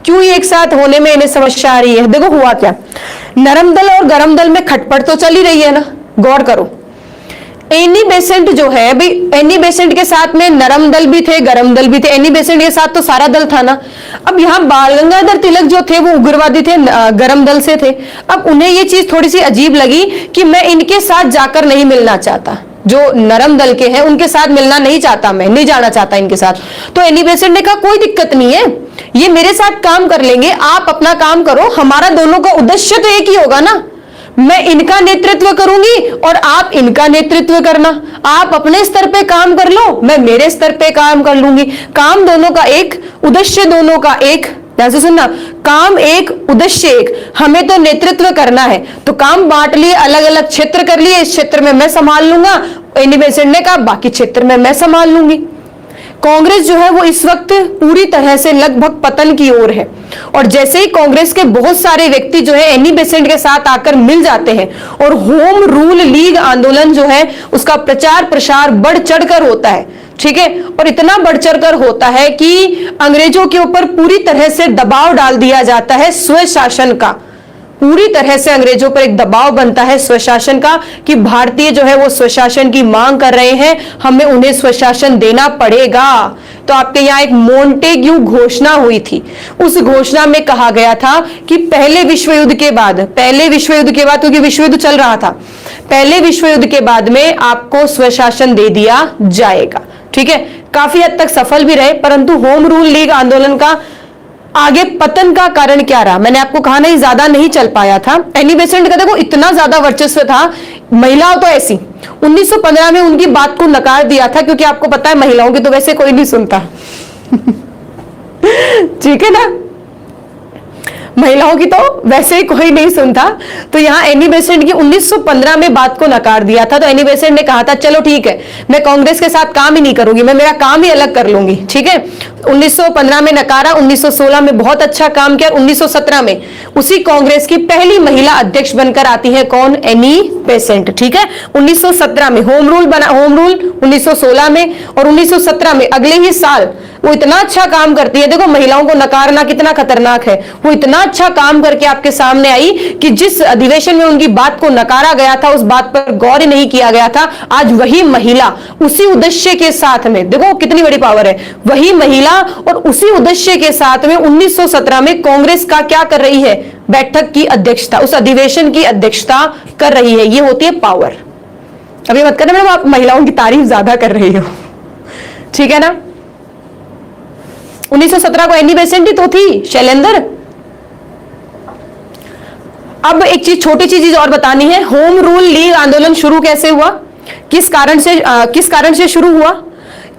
क्यों ये एक साथ होने में इन्हें समस्या आ रही है? देखो हुआ क्या, नरम दल और गरम दल में खटपट तो चल ही रही है ना, गौर करो। एनी बेसेंट जो है भाई, एनी बेसेंट के साथ में नरम दल भी थे, गरम दल भी थे, एनी बेसेंट के साथ तो सारा दल था ना। अब यहाँ बाल गंगाधर तिलक जो थे वो उग्रवादी थे, गरम दल से थे। अब उन्हें ये चीज थोड़ी सी अजीब लगी कि मैं इनके साथ जाकर नहीं मिलना चाहता, जो नरम दल के हैं उनके साथ मिलना नहीं चाहता, मैं नहीं जाना चाहता इनके साथ। तो एनी बेसेंट ने कहा कोई दिक्कत नहीं है, ये मेरे साथ काम कर लेंगे, आप अपना काम करो, हमारा दोनों का उद्देश्य तो एक ही होगा ना, मैं इनका नेतृत्व करूंगी और आप इनका नेतृत्व करना, आप अपने स्तर पे काम कर लो, मैं मेरे स्तर पे काम कर लूंगी। काम दोनों का एक, उद्देश्य दोनों का एक, ध्यान से सुनना, काम एक उद्देश्य एक, हमें तो नेतृत्व करना है, तो काम बांट लिए, अलग अलग क्षेत्र कर लिए, इस क्षेत्र में मैं संभाल लूंगा, एनी बेसेंट ने कहा बाकी क्षेत्र में मैं संभाल लूंगी। कांग्रेस जो है वो इस वक्त पूरी तरह से लगभग पतन की ओर है, और जैसे ही कांग्रेस के बहुत सारे व्यक्ति जो है एनी बेसेंट के साथ आकर मिल जाते हैं और होम रूल लीग आंदोलन जो है उसका प्रचार प्रसार बढ़ चढ़कर होता है, ठीक है, और इतना बढ़ चढ़कर होता है कि अंग्रेजों के ऊपर पूरी तरह से दबाव डाल दिया जाता है स्वशासन का, पूरी तरह से अंग्रेजों पर एक दबाव बनता है स्वशासन का कि भारतीय जो है वो स्वशासन की मांग कर रहे हैं, हमें उन्हें स्वशासन देना पड़ेगा। तो आपके यहाँ एक मोंटेग्यू घोषणा हुई थी, उस घोषणा में कहा गया था कि पहले विश्व युद्ध के बाद, क्योंकि विश्व युद्ध चल रहा था, पहले विश्व युद्ध के बाद में आपको स्वशासन दे दिया जाएगा, ठीक है। काफी हद तक सफल भी रहे, परंतु होम रूल लीग आंदोलन का आगे पतन का कारण क्या रहा? मैंने आपको कहा नहीं, ज्यादा नहीं चल पाया था। एनी बेसेंट का देखो इतना ज्यादा वर्चस्व था, महिलाओं तो ऐसी 1915 में उनकी बात को नकार दिया था, क्योंकि आपको पता है महिलाओं की तो वैसे कोई नहीं सुनता ठीक है ना, महिलाओं की तो वैसे ही कोई नहीं सुनता। तो यहाँ एनी बेसेंट की 1915 में बात को नकार दिया था, तो एनी बेसेंट ने कहा था चलो ठीक है, मैं कांग्रेस के साथ काम ही नहीं करूंगी, मैं मेरा काम ही अलग कर लूंगी, ठीक है। 1915 में नकारा, 1916 में बहुत अच्छा काम किया, 1917 में उसी कांग्रेस की पहली महिला अध्यक्ष बनकर आती है, कौन? एनी बेसेंट, ठीक है। 1917 में होम रूल बना, होम रूल 1916 में, और 1917 में अगले ही साल वो इतना अच्छा काम करती है। देखो महिलाओं को नकारना कितना खतरनाक है, वो इतना अच्छा काम करके आपके सामने आई कि जिस अधिवेशन में उनकी बात को नकारा गया था उस बात पर गौर नहीं किया गया था, आज वही महिला उसी उद्देश्य के साथ में, देखो कितनी बड़ी पावर है, वही महिला और उसी उद्देश्य के साथ में 1917 में कांग्रेस का क्या कर रही है? बैठक की अध्यक्षता, उस अधिवेशन की अध्यक्षता कर रही है। ये होती है पावर। अभी मत करना मैडम आप महिलाओं की तारीफ ज्यादा कर रही हो, ठीक है ना। 1917 को एनी बेसेंट ही तो थी, शैलेंद्र। अब एक चीज, छोटी सी चीज और बतानी है, होम रूल लीग आंदोलन शुरू कैसे हुआ, किस कारण से शुरू हुआ,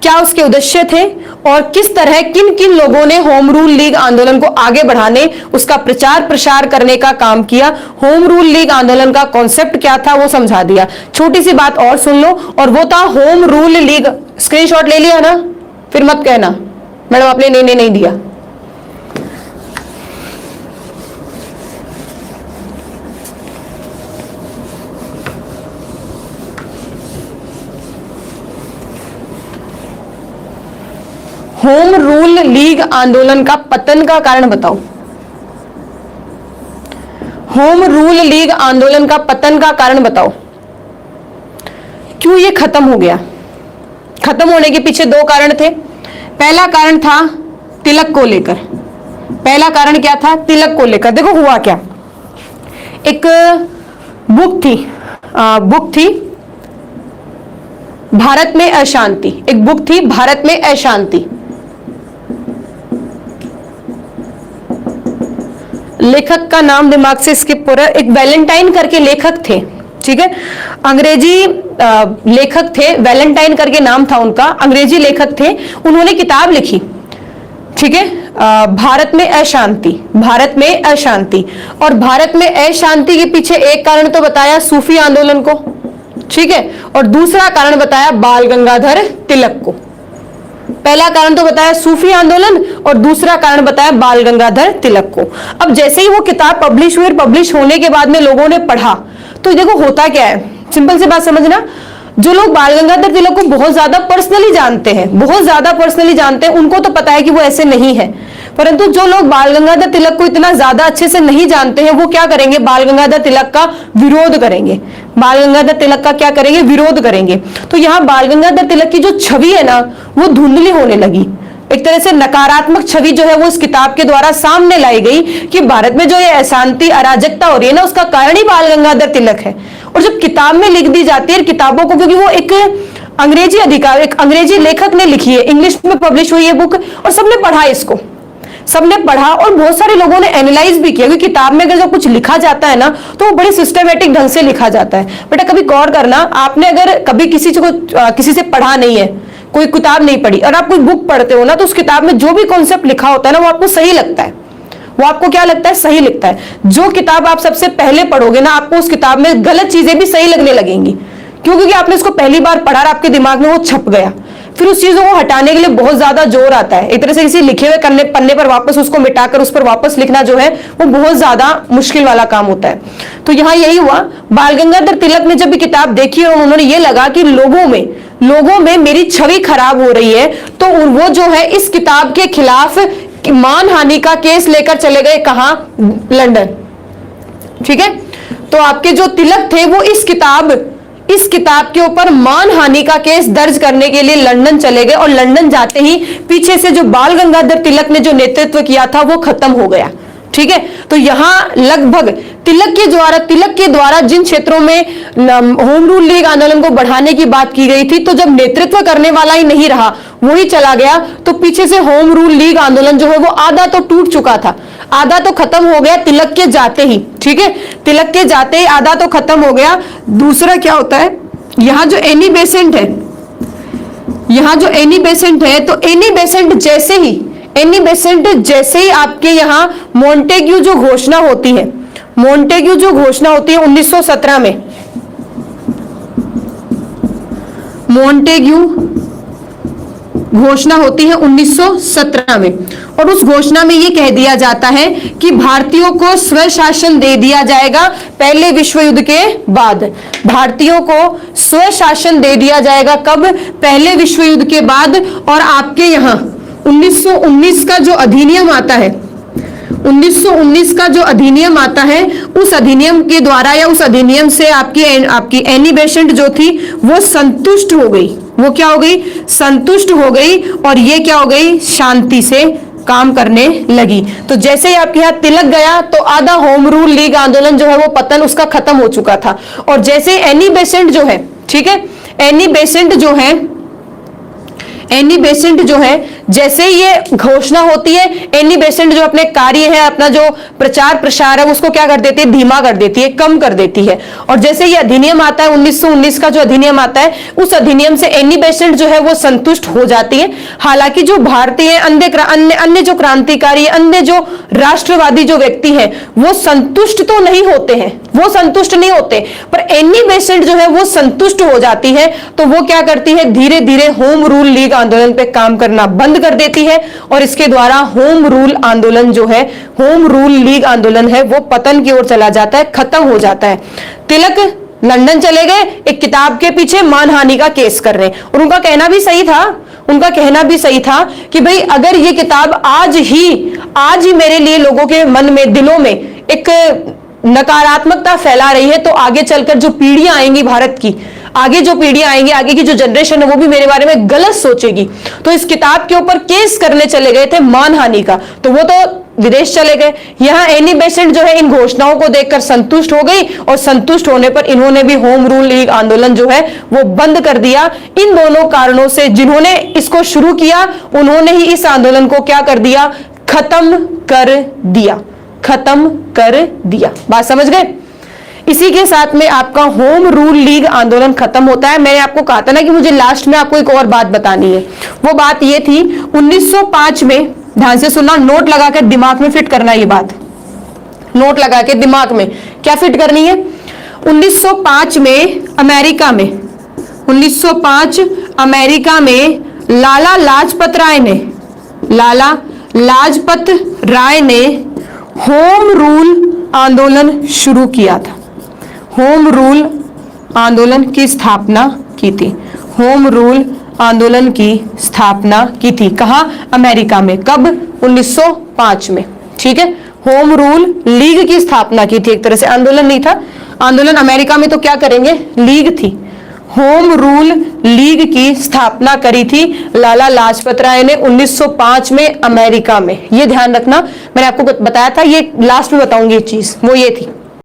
क्या उसके उद्देश्य थे, और किस तरह किन किन लोगों ने होम रूल लीग आंदोलन को आगे बढ़ाने, उसका प्रचार प्रसार करने का काम किया। होम रूल लीग आंदोलन का कॉन्सेप्ट क्या था वो समझा दिया। छोटी सी बात और सुन लो, और वो था होम रूल लीग। स्क्रीनशॉट ले लिया ना, फिर मत कहना मैडम आपने नहीं दिया। होम रूल लीग आंदोलन का पतन का कारण बताओ। होम रूल लीग आंदोलन का पतन का कारण बताओ, क्यों ये खत्म हो गया? खत्म होने के पीछे दो कारण थे। पहला कारण था तिलक को लेकर, पहला कारण क्या था? तिलक को लेकर। देखो हुआ क्या, एक बुक थी भारत में अशांति, एक बुक थी भारत में अशांति। लेखक का नाम दिमाग से स्किप हो रहा है, एक वैलेंटाइन करके लेखक थे, ठीक है, अंग्रेजी लेखक थे, वैलेंटाइन करके नाम था उनका, अंग्रेजी लेखक थे। उन्होंने किताब लिखी, ठीक है, भारत में अशांति, भारत में अशांति। और भारत में अशांति के पीछे एक कारण तो बताया सूफी आंदोलन को, ठीक है, और दूसरा कारण बताया बाल गंगाधर तिलक को। पहला कारण तो बताया सूफी आंदोलन और दूसरा कारण बताया बाल गंगाधर तिलक को। अब जैसे ही वो किताब पब्लिश हुई, पब्लिश होने के बाद में लोगों ने पढ़ा, तो देखो होता क्या है, सिंपल सी बात समझना, जो लोग बाल गंगाधर तिलक को बहुत ज्यादा पर्सनली जानते हैं, बहुत ज्यादा पर्सनली जानते हैं, उनको तो पता है कि वो ऐसे नहीं है। परंतु जो लोग बाल गंगाधर तिलक को इतना ज्यादा अच्छे से नहीं जानते हैं, वो क्या करेंगे, बाल गंगाधर तिलक का विरोध करेंगे। बाल गंगाधर तिलक का क्या करेंगे, विरोध करेंगे। तो यहाँ बाल गंगाधर तिलक की जो छवि है ना, वो धुंधली होने लगी। एक तरह से नकारात्मक छवि जो है वो इस किताब के द्वारा सामने लाई गई कि भारत में जो ये अशांति अराजकता हो रही है ना, उसका कारण ही बाल गंगाधर तिलक है। और जब किताब में लिख दी जाती है किताबों को, क्योंकि वो एक अंग्रेजी अधिकार, एक अंग्रेजी लेखक ने लिखी है, इंग्लिश में पब्लिश हुई है बुक, और सबने पढ़ा इसको, सबने पढ़ा और बहुत सारे लोगों ने एनालाइज भी किया। क्योंकि किताब में अगर जो कुछ लिखा जाता है ना, तो वो बड़े सिस्टमेटिक ढंग से लिखा जाता है। बेटा कभी गौर करना, आपने अगर कभी किसी से पढ़ा नहीं है, कोई किताब नहीं पढ़ी, और आप कोई बुक पढ़ते हो ना, तो उस किताब में जो भी कॉन्सेप्ट लिखा होता है ना, वो आपको सही लगता है। वो आपको क्या लगता है, सही लगता है। जो किताब आप सबसे पहले पढ़ोगे ना, आपको उस किताब में गलत चीजें भी सही लगने लगेंगी। क्यों? क्योंकि आपने इसको पहली बार पढ़ा और आपके दिमाग में वो छप गया। फिर उस चीजों को हटाने के लिए बहुत ज्यादा जोर आता है। एक तरह से किसी लिखे हुए पन्ने पर वापस उसको मिटाकर उस पर वापस लिखना जो है वो बहुत ज्यादा मुश्किल वाला काम होता है। तो यहाँ यही हुआ, बाल गंगाधर तिलक ने जब भी किताब देखी और उन्होंने ये लगा कि लोगों में मेरी छवि खराब हो रही है, तो वो जो है इस किताब के खिलाफ मानहानि का केस लेकर चले गए। कहां? लंदन। ठीक है, तो आपके जो तिलक थे वो इस किताब के ऊपर मानहानि का केस दर्ज करने के लिए लंदन चले गए। और लंदन जाते ही पीछे से जो बाल गंगाधर तिलक ने जो नेतृत्व किया था वो खत्म हो गया। ठीक है, तो यहां लगभग तिलक के द्वारा जिन क्षेत्रों में होम रूल लीग आंदोलन को बढ़ाने की बात की गई थी, तो जब नेतृत्व करने वाला ही नहीं रहा, वही चला गया, तो पीछे से होम रूल लीग आंदोलन जो है वो आधा तो टूट चुका था, आधा तो खत्म हो गया तिलक के जाते ही। ठीक है, तिलक के जाते ही आधा तो खत्म हो गया। दूसरा क्या होता है, यहां जो एनी बेसेंट है, तो एनी बेसेंट जैसे ही आपके यहां मोंटेग्यू जो घोषणा होती है 1917 में, मोंटेग्यू घोषणा होती है 1917 में, और उस घोषणा में यह कह दिया जाता है कि भारतीयों को स्वशासन दे दिया जाएगा। पहले विश्व युद्ध के बाद भारतीयों को स्वशासन दे दिया जाएगा। कब? पहले विश्व युद्ध के बाद। और आपके यहां 1919 का जो अधिनियम आता है, 1919 का जो अधिनियम आता है, उस अधिनियम के द्वारा या उस अधिनियम से आपकी एनी बेसेंट जो थी वो संतुष्ट हो गई। वो क्या हो गई? संतुष्ट हो गई। और ये क्या हो गई? शांति से काम करने लगी। तो जैसे ही आपके यहाँ तिलक गया, तो आधा होम रूल लीग आंदोलन जो है वो पतन उसका खत्म हो चुका था। और जैसे एनी बेसेंट जो है, ठीक है, एनी बेसेंट जो है जैसे ये घोषणा होती है, एनी बेसेंट जो अपने कार्य है, अपना जो प्रचार प्रसार है, उसको क्या कर देती है? धीमा कर देती है, कम कर देती है। और जैसे ये अधिनियम आता है 1919 का जो अधिनियम आता है, उस अधिनियम से एनी बेसेंट जो है वो संतुष्ट हो जाती है। हालांकि जो भारतीय अन्य जो क्रांतिकारी, अन्य जो राष्ट्रवादी जो व्यक्ति है, वो संतुष्ट तो नहीं होते हैं, वो संतुष्ट नहीं होते, पर एनी बेसेंट जो है वो संतुष्ट हो जाती है। तो वो क्या करती है? धीरे धीरे होम रूल लीग आंदोलन पे काम करना बंद कर देती है, और इसके द्वारा होम रूल लीग आंदोलन है वो पतन की ओर चला जाता है, खत्म हो जाता है। तिलक लंदन चले गए, एक किताब के पीछे मानहानि का केस कर रहे हैं। और उनका कहना भी सही था कि भाई अगर ये किताब आज ही मेरे लिए लोगों के मन में, दिलों में एक नकारात्मकता फैला रही है, तो आगे चलकर जो पीढ़ियां आएंगी भारत की, आगे की जो जनरेशन है, वो भी मेरे बारे में गलत सोचेगी। तो इस किताब के ऊपर केस करने चले गए थे मानहानि का, तो वो तो विदेश चले गए। यहाँ एनी बेसेंट जो है इन घोषणाओं को देखकर संतुष्ट हो गई, और संतुष्ट होने पर इन्होंने भी होम रूल लीग आंदोलन जो है वो बंद कर दिया। इन दोनों कारणों से जिन्होंने इसको शुरू किया, उन्होंने ही इस आंदोलन को क्या कर दिया? खत्म कर दिया। बात समझ गए? इसी के साथ में आपका होम रूल लीग आंदोलन खत्म होता है। मैंने आपको कहा था ना कि मुझे लास्ट में आपको एक और बात बतानी है। वो बात ये थी 1905 में, ध्यान से सुनना, नोट लगाकर दिमाग में फिट करना। ये बात नोट लगा के दिमाग में क्या फिट करनी है? 1905 में अमेरिका में लाला लाजपत राय ने होम रूल आंदोलन शुरू किया था। होम रूल आंदोलन की स्थापना की थी? होम रूल आंदोलन की स्थापना की थी। कहां? अमेरिका में। कब? 1905 में। ठीक है, होम रूल लीग की स्थापना की थी, एक तरह से आंदोलन नहीं था, आंदोलन अमेरिका में, तो क्या करेंगे? लीग थी। होम रूल लीग की स्थापना करी थी लाला लाजपत राय ने 1905 में अमेरिका में। ये ध्यान रखना, मैंने आपको बताया था, ये लास्ट में बताऊंगी, ये चीज वो ये थी।